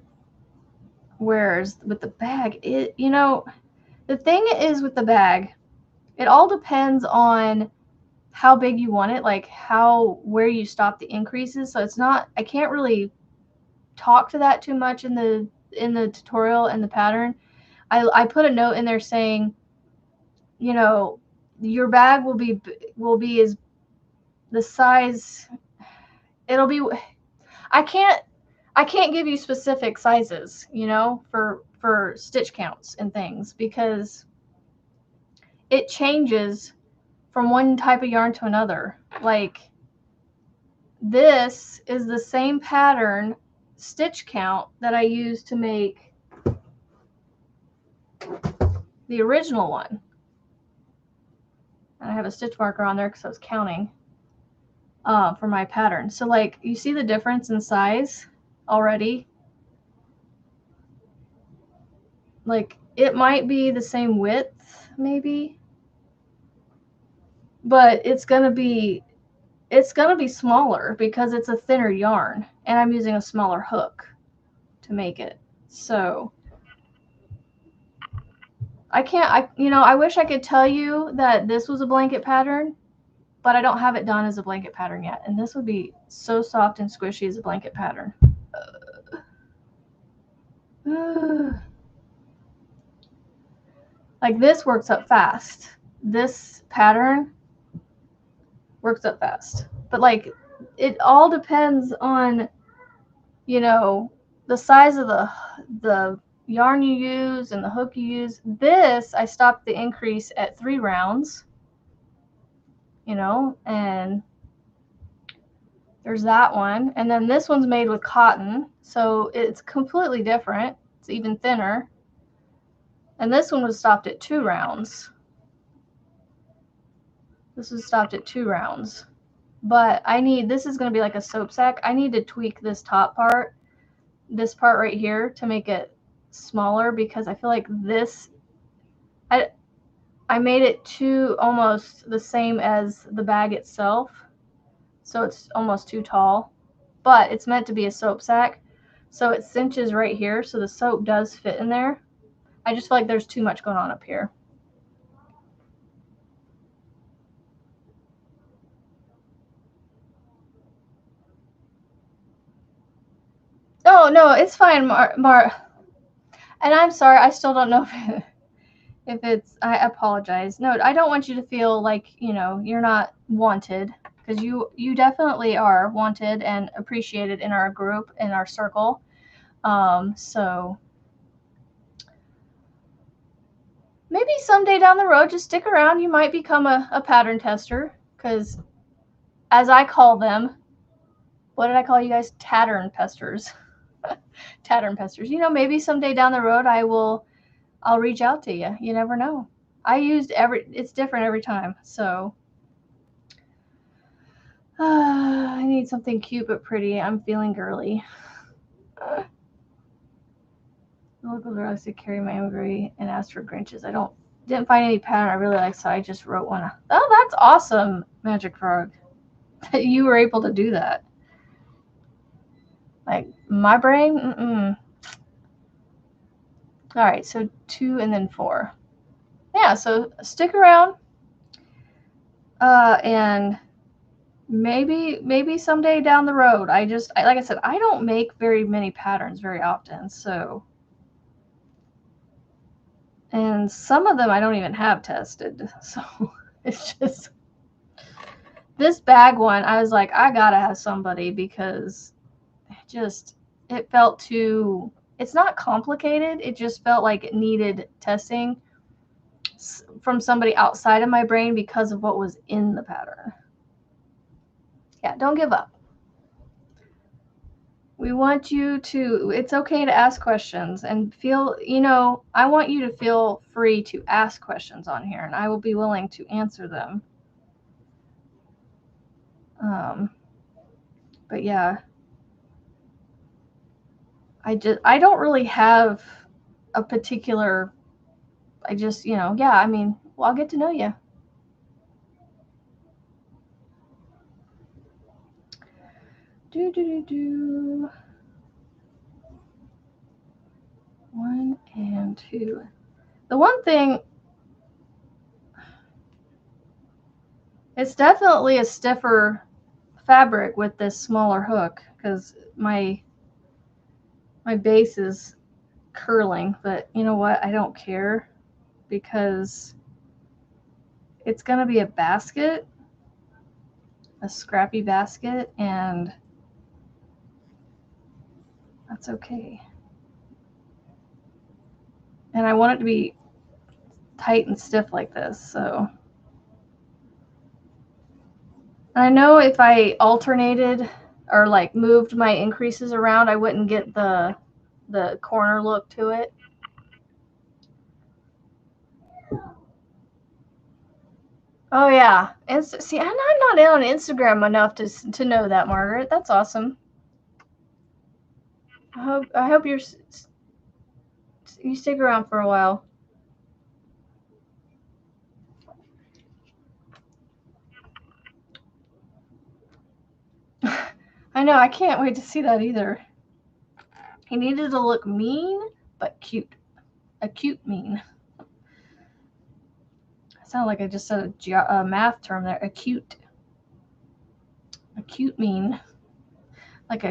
whereas with the bag, you know, the thing is with the bag, it all depends on how big you want it, like where you stop the increases. So it's not, I can't really talk to that too much in the tutorial and the pattern. I put a note in there saying, you know, your bag will be as the size, it'll be, I can't give you specific sizes, you know, for stitch counts and things because it changes from one type of yarn to another. Like this is the same pattern stitch count that I used to make the original one. And I have a stitch marker on there because I was counting for my pattern. So like you see the difference in size already. Like it might be the same width maybe, but it's gonna be smaller because it's a thinner yarn and I'm using a smaller hook to make it. So I wish I could tell you that this was a blanket pattern, but I don't have it done as a blanket pattern yet. And this would be so soft and squishy as a blanket pattern. Like this works up fast. This pattern works up fast. But like it all depends on, you know, the size of the yarn you use and the hook you use. This, I stopped the increase at 3 rounds, you know, and there's that one. And then this one's made with cotton, so it's completely different. It's even thinner. And this one was stopped at 2 rounds. This was stopped at 2 rounds. But this is going to be like a soap sack. I need to tweak this top part, this part right here, to make it smaller because I feel like this, I made it almost the same as the bag itself. So it's almost too tall. But it's meant to be a soap sack. So it cinches right here. So the soap does fit in there. I just feel like there's too much going on up here. Oh, no, it's fine, Mar. And I'm sorry, I still don't know if it's, I apologize. No, I don't want you to feel like, you know, you're not wanted, because you definitely are wanted and appreciated in our group, in our circle. So maybe someday down the road, just stick around. You might become a pattern tester, because as I call them, what did I call you guys? Tattern pesters. Tattern pesters. You know, maybe someday down the road I'll reach out to you. You never know. It's different every time. So I need something cute but pretty. I'm feeling girly. The local girls to carry my embroidery and asked for Grinches. Didn't find any pattern I really like, so I just wrote one. Oh, that's awesome, Magic Frog. That you were able to do that. Like my brain, All right, so 2 and then 4. Yeah, so stick around, and maybe someday down the road. Like I said, I don't make very many patterns very often, so. And some of them I don't even have tested. So it's just this bag one, I was like, I gotta have somebody, because it felt too, it's not complicated. It just felt like it needed testing from somebody outside of my brain because of what was in the pattern. Yeah, don't give up. We want you to, it's okay to ask questions and feel, you know, I want you to feel free to ask questions on here, and I will be willing to answer them. But yeah, I don't really have a particular, yeah, I mean, well, I'll get to know you. Do. 1 and 2. The one thing, it's definitely a stiffer fabric with this smaller hook, because my base is curling, but you know what? I don't care, because it's going to be a basket, a scrappy basket, and that's okay. And I want it to be tight and stiff like this, so. I know if I alternated or like moved my increases around, I wouldn't get the corner look to it. Oh yeah, see, I'm not on Instagram enough to know that, Margaret. That's awesome. I hope you stick around for a while. I know, I can't wait to see that either. He needed to look mean, but cute. A cute mean. I sound like I just said a math term there. Acute. Acute mean. Like an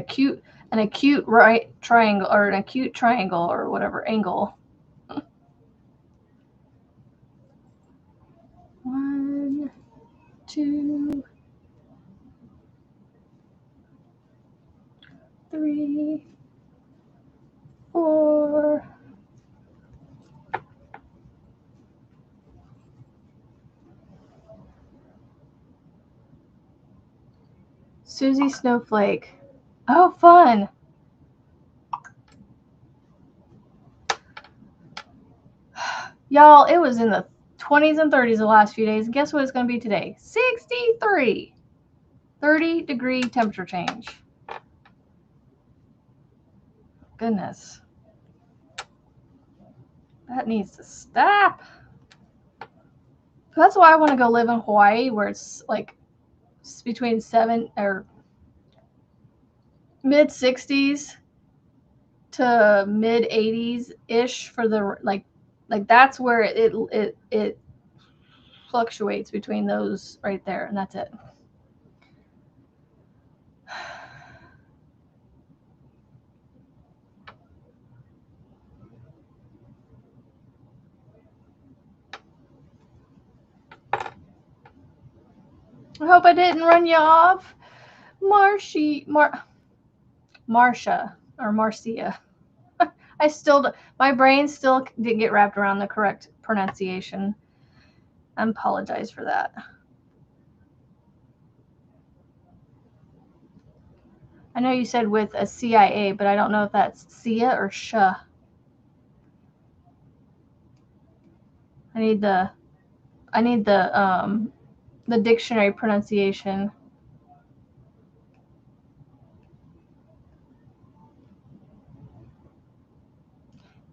acute right triangle, or an acute triangle, or whatever angle. 1, 2, 3, 4. Susie Snowflake. Oh, fun. Y'all, it was in the 20s and 30s the last few days. Guess what it's going to be today? 63. 30-degree temperature change. Goodness. That needs to stop. That's why I want to go live in Hawaii, where it's like between 7 or mid 60s to mid 80s ish for the like that's where it fluctuates between those right there, and that's it. I hope I didn't run you off. Marsha or Marcia. My brain still didn't get wrapped around the correct pronunciation. I apologize for that. I know you said with a CIA, but I don't know if that's Sia or Sha. I need the dictionary pronunciation.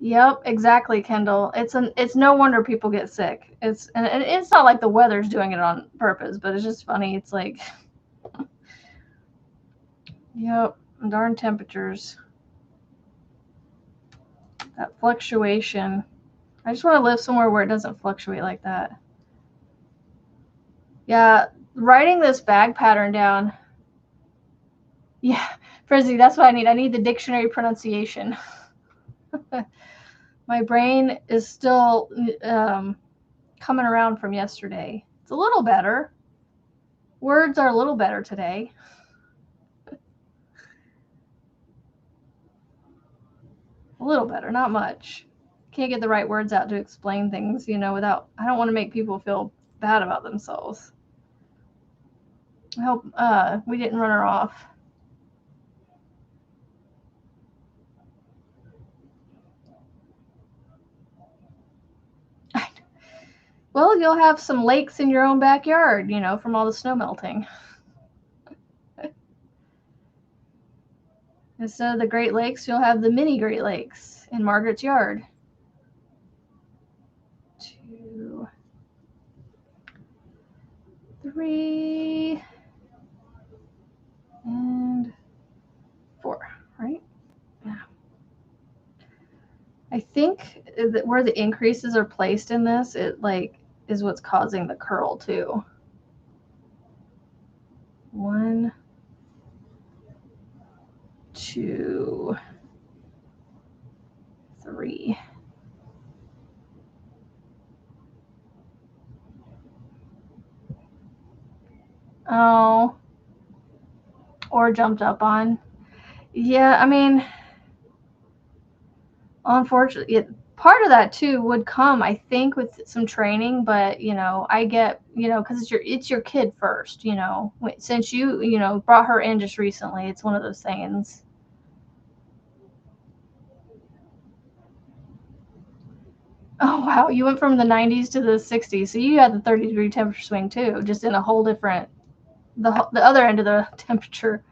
Yep, exactly, Kendall. It's no wonder people get sick. And it's not like the weather's doing it on purpose, but it's just funny. It's like, yep, darn temperatures. That fluctuation. I just want to live somewhere where it doesn't fluctuate like that. Yeah, writing this bag pattern down. Yeah, Frizzy, that's what I need. I need the dictionary pronunciation. My brain is still coming around from yesterday. It's a little better. Words are a little better today. A little better, not much. Can't get the right words out to explain things, without. I don't want to make people feel bad about themselves. I hope we didn't run her off. Well, you'll have some lakes in your own backyard, from all the snow melting. Instead of the Great Lakes, you'll have the mini Great Lakes in Margaret's yard. 2, 3, and 4, right? Yeah. I think that where the increases are placed in this, it is what's causing the curl too. 1, 2, 3. Oh, or jumped up on. Yeah, I mean, unfortunately, part of that too would come, I think, with some training. But I get, because it's your kid first. Since you brought her in just recently, it's one of those things. Oh wow, you went from the 90s to the 60s, so you had the 30-degree temperature swing too, just in a whole different, the other end of the temperature.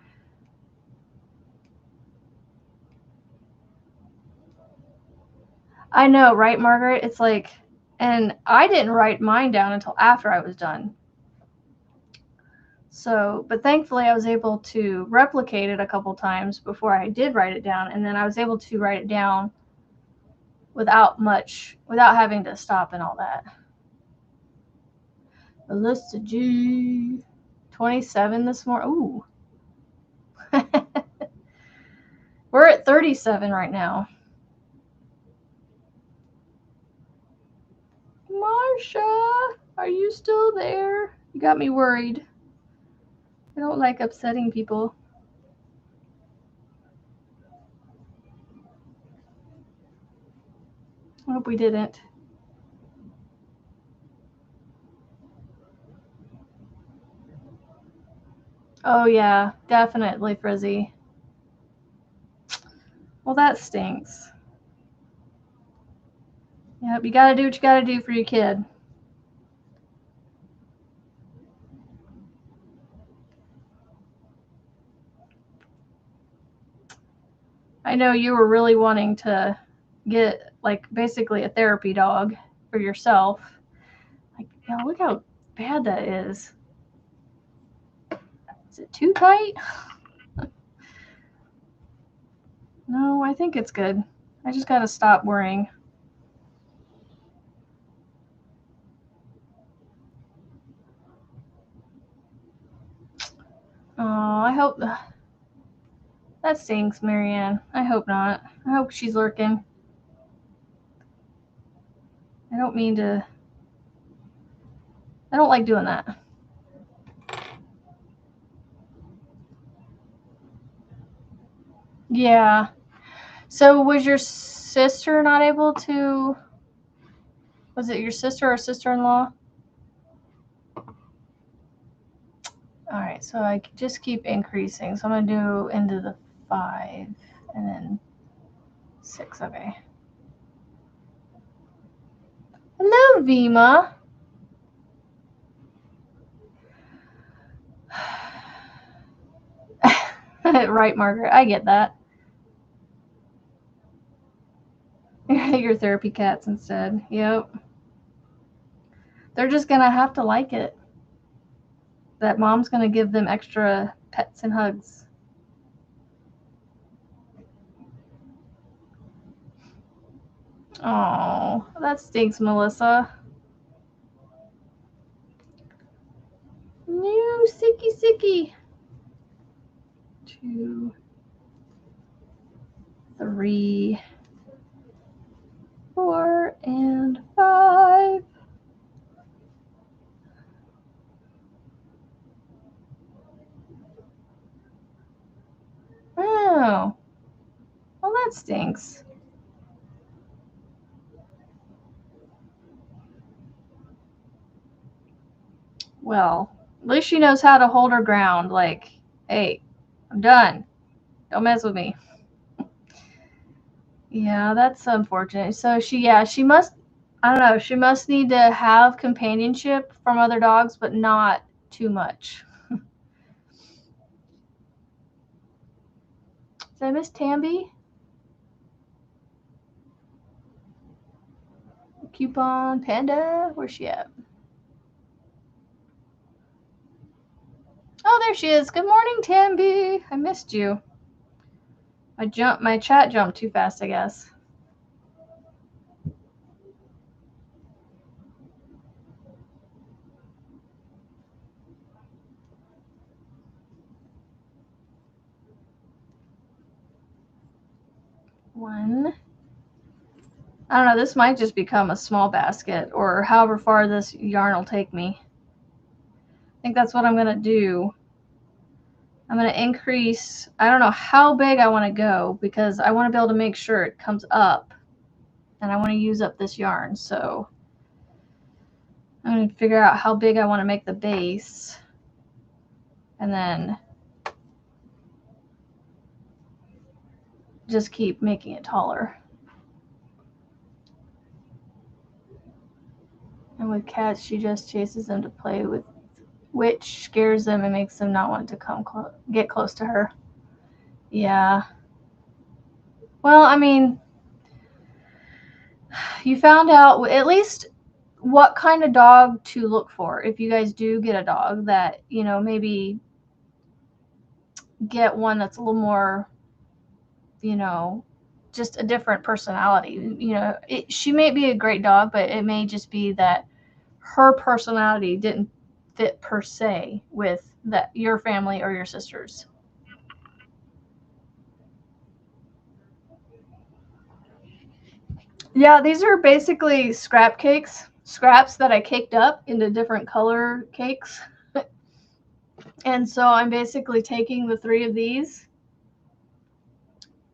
I know, right, Margaret? It's like, and I didn't write mine down until after I was done. So, but thankfully I was able to replicate it a couple times before I did write it down, and then I was able to write it down without having to stop and all that. Melissa G. 27 this morning. Ooh. We're at 37 right now. Marsha, are you still there? You got me worried. I don't like upsetting people. I hope we didn't. Oh yeah, definitely, Frizzy. Well, that stinks. Yep, you gotta do what you gotta do for your kid. I know you were really wanting to get, basically a therapy dog for yourself. Look how bad that is. Is it too tight? No, I think it's good. I just gotta stop worrying. Oh, I hope that stinks, Marianne. I hope not. I hope she's lurking. I don't like doing that. Yeah. So was your sister not able to? Was it your sister or sister-in-law? All right, so I just keep increasing. So I'm gonna do into the 5 and then 6. Okay. Hello, Vima. Right, Margaret. I get that. Your therapy cats instead. Yep. They're just gonna have to like it. That mom's gonna give them extra pets and hugs. Oh, that stinks, Melissa. No, sicky, sicky. 2, 3, 4, and 5. Oh, well, that stinks. Well, at least she knows how to hold her ground. Like, hey, I'm done. Don't mess with me. Yeah, that's unfortunate. So she must, I don't know, she must need to have companionship from other dogs, but not too much. Did I miss Tamby? Coupon Panda? Where's she at? Oh, there she is. Good morning, Tamby. I missed you. My chat jumped too fast, I guess. One. I don't know, this might just become a small basket or however far this yarn will take me. I think that's what I'm going to do. I'm going to increase, I don't know how big I want to go because I want to be able to make sure it comes up and I want to use up this yarn. So I'm going to figure out how big I want to make the base and then just keep making it taller. And with cats, she just chases them to play with, which scares them and makes them not want to get close to her. Yeah. Well, I mean, you found out at least what kind of dog to look for if you guys do get a dog, that, you know, maybe get one that's a little more, you know, just a different personality. You know, she may be a great dog, but it may just be that her personality didn't fit per se with that your family or your sister's. Yeah, these are basically scraps that I caked up into different color cakes. And so I'm basically taking the 3 of these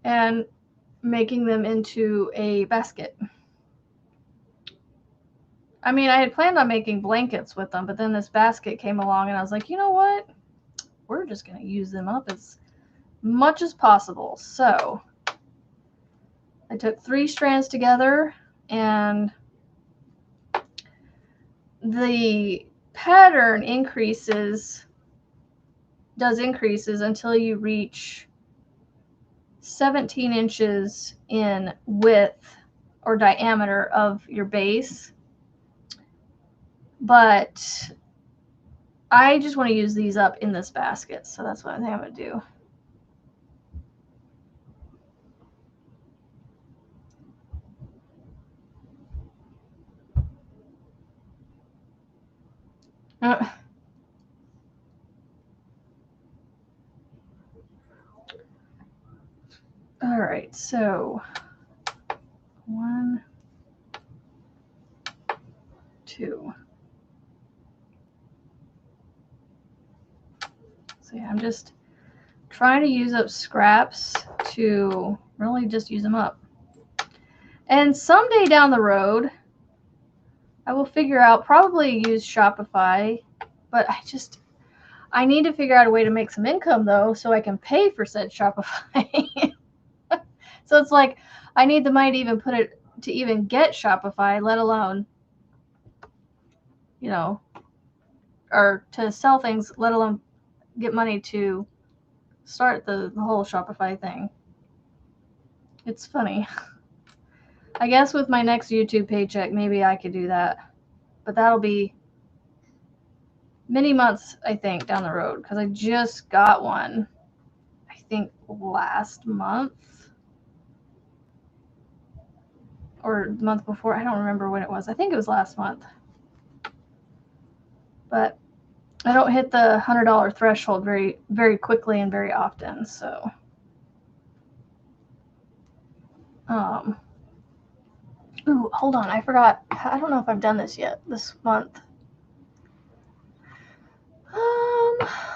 and making them into a basket. I mean, I had planned on making blankets with them, but then this basket came along and I was like, you know what? We're just going to use them up as much as possible. So I took 3 strands together and the pattern does increases until you reach 17 inches in width or diameter of your base. But I just want to use these up in this basket, so that's what I think I'm going to do. All right, so 1, 2. So yeah, I'm just trying to use up scraps to really just use them up. And someday down the road, I will figure out, probably use Shopify, but I need to figure out a way to make some income though, so I can pay for said Shopify. So it's like, I need the money to even put it, to even get Shopify, let alone, you know, or to sell things, let alone get money to start the whole Shopify thing. It's funny. I guess with my next YouTube paycheck, maybe I could do that. But that'll be many months, I think, down the road, because I just got one, I think, last month. Or the month before. I don't remember when it was. I think it was last month. But I don't hit the $100 threshold very, very quickly and very often. So, ooh, hold on. I forgot. I don't know if I've done this yet this month.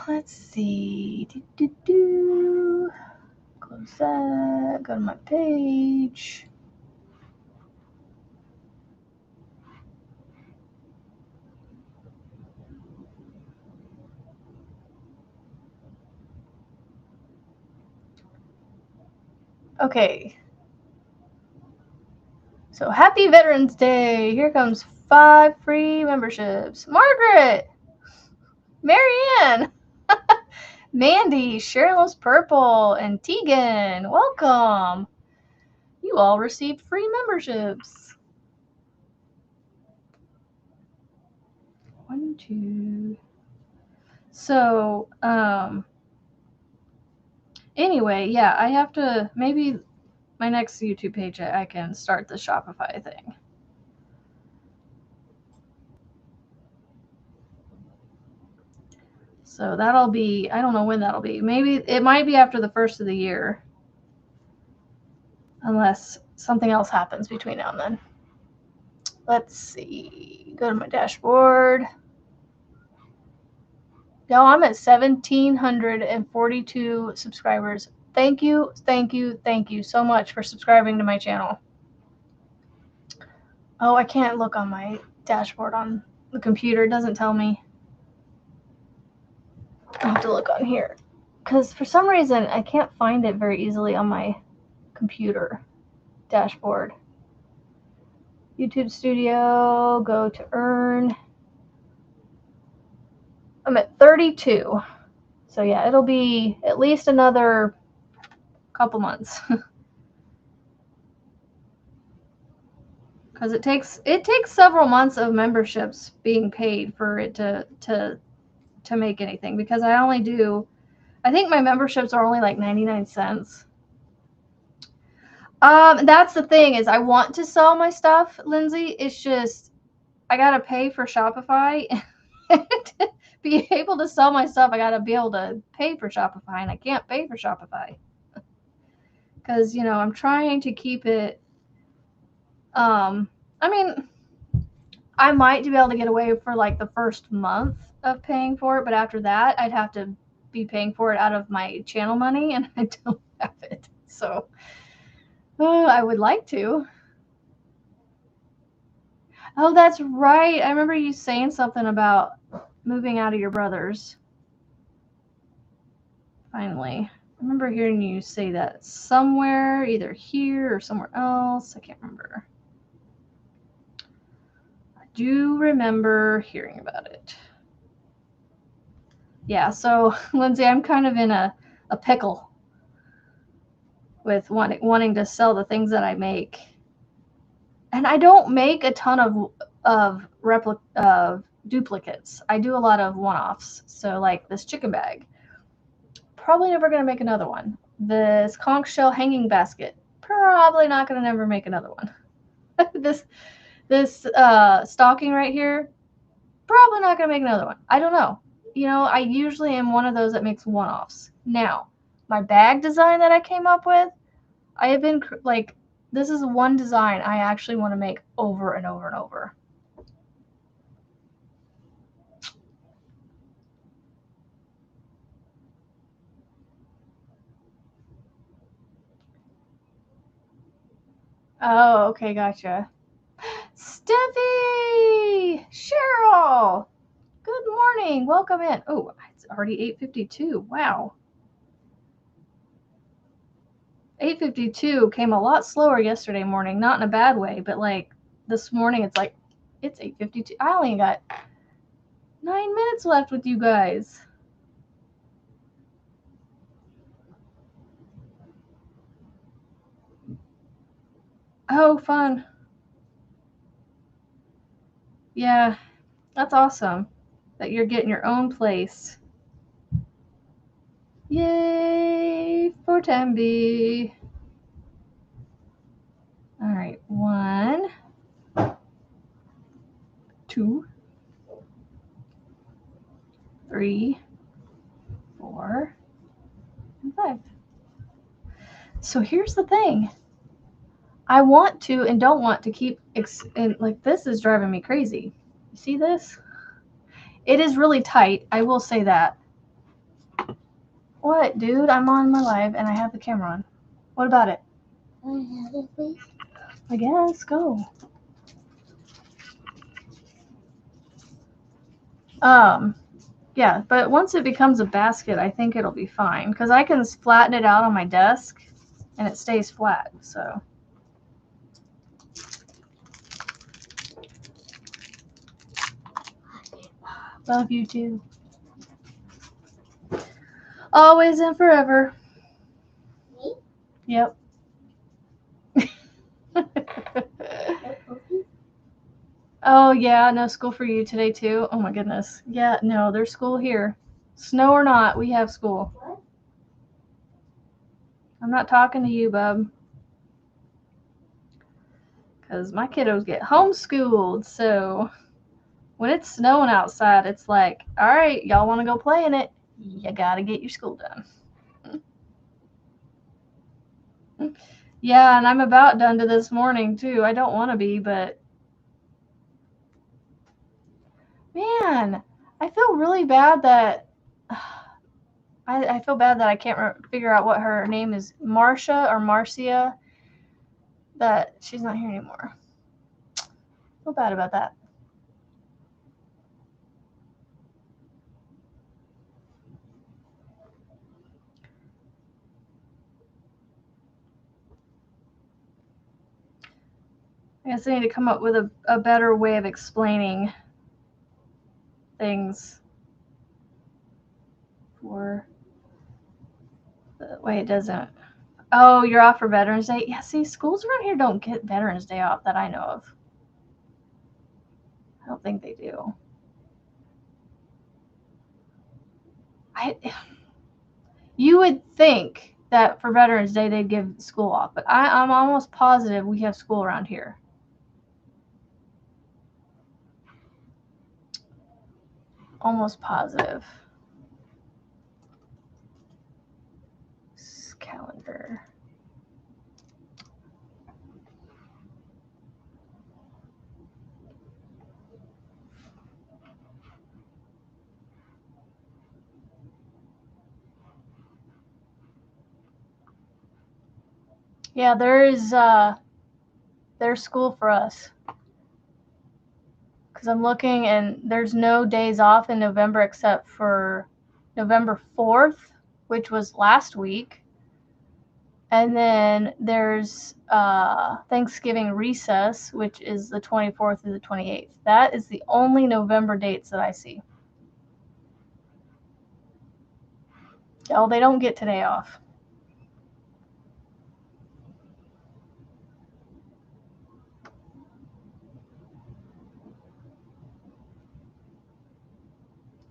Let's see. Close that. Go to my page. Okay. So happy Veterans Day. Here comes 5 free memberships. Margaret, Marianne, Mandy, Cheryl's Purple, and Tegan. Welcome. You all received free memberships. 1, 2. So, anyway, yeah, I have to, maybe my next YouTube page, I can start the Shopify thing. So that'll be, I don't know when that'll be. Maybe it might be after the first of the year, unless something else happens between now and then. Let's see. Go to my dashboard. Now I'm at 1,742 subscribers. Thank you, thank you, thank you so much for subscribing to my channel. Oh, I can't look on my dashboard on the computer. It doesn't tell me. I have to look on here, because for some reason I can't find it very easily on my computer dashboard. YouTube Studio, go to earn. I'm at 32. So yeah, it'll be at least another couple months. Because it takes several months of memberships being paid for it to make anything, because I think my memberships are only like 99 cents. That's the thing, is I want to sell my stuff, Lindsay. It's just I gotta pay for Shopify. To be able to sell my stuff, I gotta be able to pay for Shopify, and I can't pay for Shopify because, you know, I'm trying to keep it. I mean, I might be able to get away for like the first month of paying for it, but after that, I'd have to be paying for it out of my channel money, and I don't have it. So I would like to. Oh, that's right. I remember you saying something about moving out of your brother's. Finally. I remember hearing you say that somewhere, either here or somewhere else. I can't remember. I do remember hearing about it. Yeah, so Lindsay, I'm kind of in a pickle with wanting to sell the things that I make. And I don't make a ton of duplicates. I do a lot of one-offs. So like this chicken bag, probably never going to make another one. This conch shell hanging basket, probably not going to never make another one. this stocking right here, probably not going to make another one. I don't know. You know, I usually am one of those that makes one-offs. Now, my bag design that I came up with, I have been like, this is one design I actually want to make over and over and over. Oh, okay, gotcha. Steffi! Cheryl! Good morning. Welcome in. Oh, it's already 8:52. Wow. 8:52 came a lot slower yesterday morning. Not in a bad way, but like this morning it's like, it's 8:52. I only got 9 minutes left with you guys. Oh, fun. Yeah, that's awesome that you're getting your own place. Yay for Tembi. All right, 1, 2, 3, 4, and 5. So here's the thing. I want to and don't want to keep, and like this is driving me crazy. You see this? It is really tight. I will say that. What, dude? I'm on my live and I have the camera on. What about it? I guess. Go. Yeah, but once it becomes a basket, I think it'll be fine because I can flatten it out on my desk and it stays flat. So. Love you too. Always and forever. Me? Yep. Oh, yeah, no school for you today, too. Oh, my goodness. Yeah, no, there's school here. Snow or not, we have school. What? I'm not talking to you, bub. Because my kiddos get homeschooled, so when it's snowing outside, it's like, all right, y'all want to go play in it? You got to get your school done. Yeah, and I'm about done to this morning, too. I don't want to be, but man, I feel really bad that I feel bad that I can't figure out what her name is, Marcia or Marcia, that she's not here anymore. I feel bad about that. I guess I need to come up with a better way of explaining things for the way it doesn't. Oh, you're off for Veterans Day? Yeah, see, schools around here don't get Veterans Day off that I know of. I don't think they do. You would think that for Veterans Day they'd give school off, but I'm almost positive we have school around here. Almost positive. Calendar. Yeah, there's school for us. Because I'm looking and there's no days off in November except for November 4th, which was last week. And then there's Thanksgiving recess, which is the 24th through the 28th. That is the only November dates that I see. Oh, they don't get today off.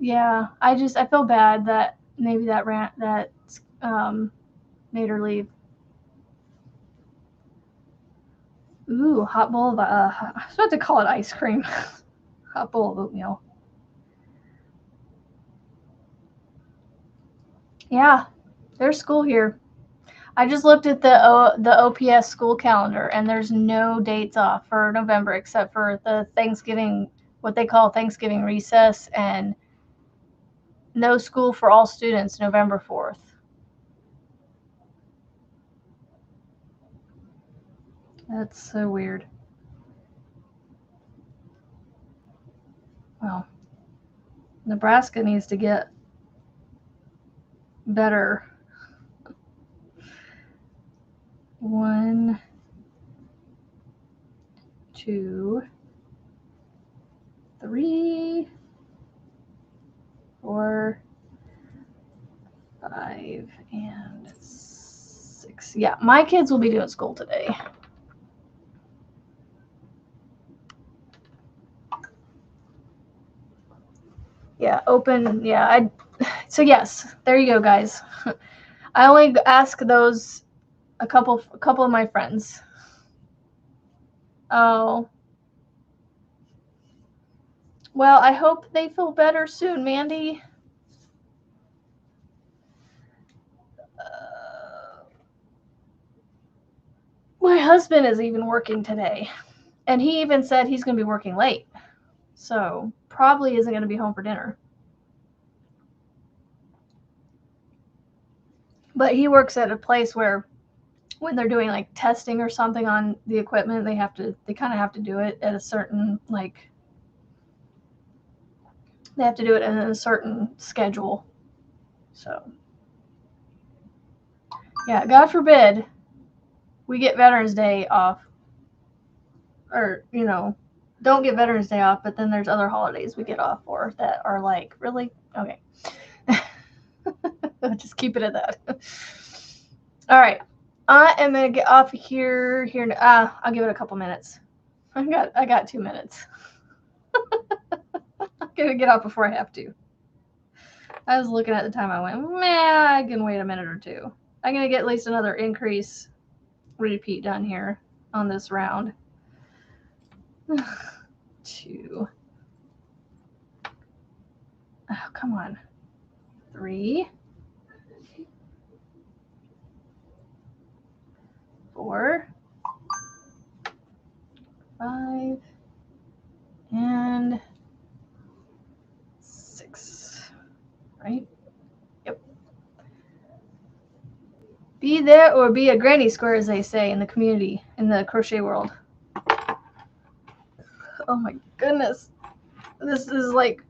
Yeah, I feel bad that maybe that made her leave. Ooh, hot bowl of I was about to call it ice cream. Hot bowl of oatmeal. Yeah, there's school here. I just looked at the OPS school calendar, and there's no dates off for November except for the Thanksgiving, what they call Thanksgiving recess, and no school for all students November 4th. That's so weird. Well, Nebraska needs to get better. 1, 2, 3, 4, 5, and 6. Yeah, my kids will be doing school today. Yeah, open. Yeah, so yes, there you go, guys. I only ask those a couple of my friends. Oh. Well, I hope they feel better soon, Mandy. My husband is even working today, and he even said he's going to be working late, so probably isn't going to be home for dinner. But he works at a place where when they're doing like testing or something on the equipment, they kind of have to do it at a certain, like, they have to do it in a certain schedule. So yeah, God forbid we get Veterans Day off, or don't get Veterans Day off, but then there's other holidays we get off for that are like, really? Okay. Just keep it at that. All right. I am going to get off here. I'll give it a couple minutes. I got 2 minutes. I'm going to get off before I have to. I was looking at the time. I went, man, I can wait a minute or two. I'm going to get at least another increase repeat done here on this round. 2. Oh, come on. 3. 4. 5. And 6. Right? Yep. Be there or be a granny square, as they say in the community, in the crochet world. Oh my goodness. This is like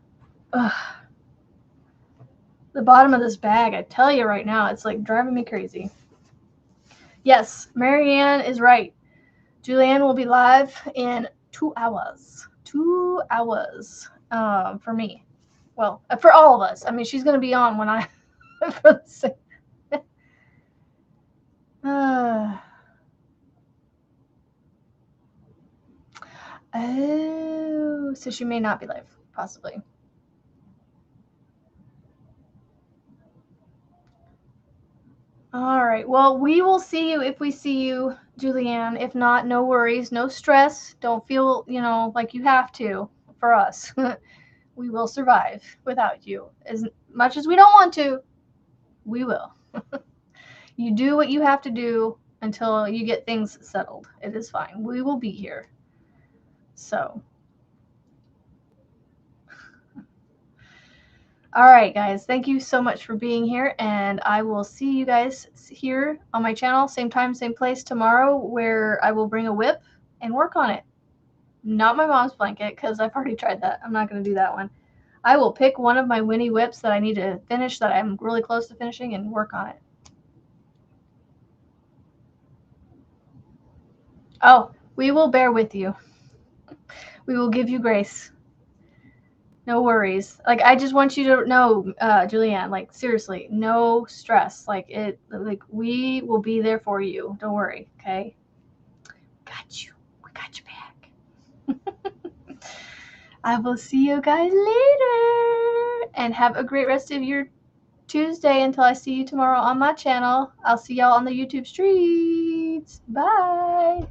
the bottom of this bag. I tell you right now, it's like driving me crazy. Yes, Marianne is right. Julianne will be live in 2 hours. 2 hours for me. Well, for all of us. I mean, she's going to be on when I... for the same. Oh, so she may not be live, possibly. All right. Well, we will see you if we see you, Julianne. If not, no worries, no stress. Don't feel, like you have to for us. We will survive without you. As much as we don't want to, we will. You do what you have to do until you get things settled. It is fine. We will be here. So. All right, guys. Thank you so much for being here, and I will see you guys here on my channel, same time, same place tomorrow, where I will bring a whip and work on it. Not my mom's blanket, because I've already tried that. I'm not going to do that one. I will pick one of my Winnie whips that I need to finish, that I'm really close to finishing, and work on it. Oh, we will bear with you. We will give you grace. No worries. Like, I just want you to know, Julianne, like, seriously, no stress. Like, we will be there for you. Don't worry, okay? Got you. We got your back. I will see you guys later. And have a great rest of your Tuesday until I see you tomorrow on my channel. I'll see y'all on the YouTube streets. Bye.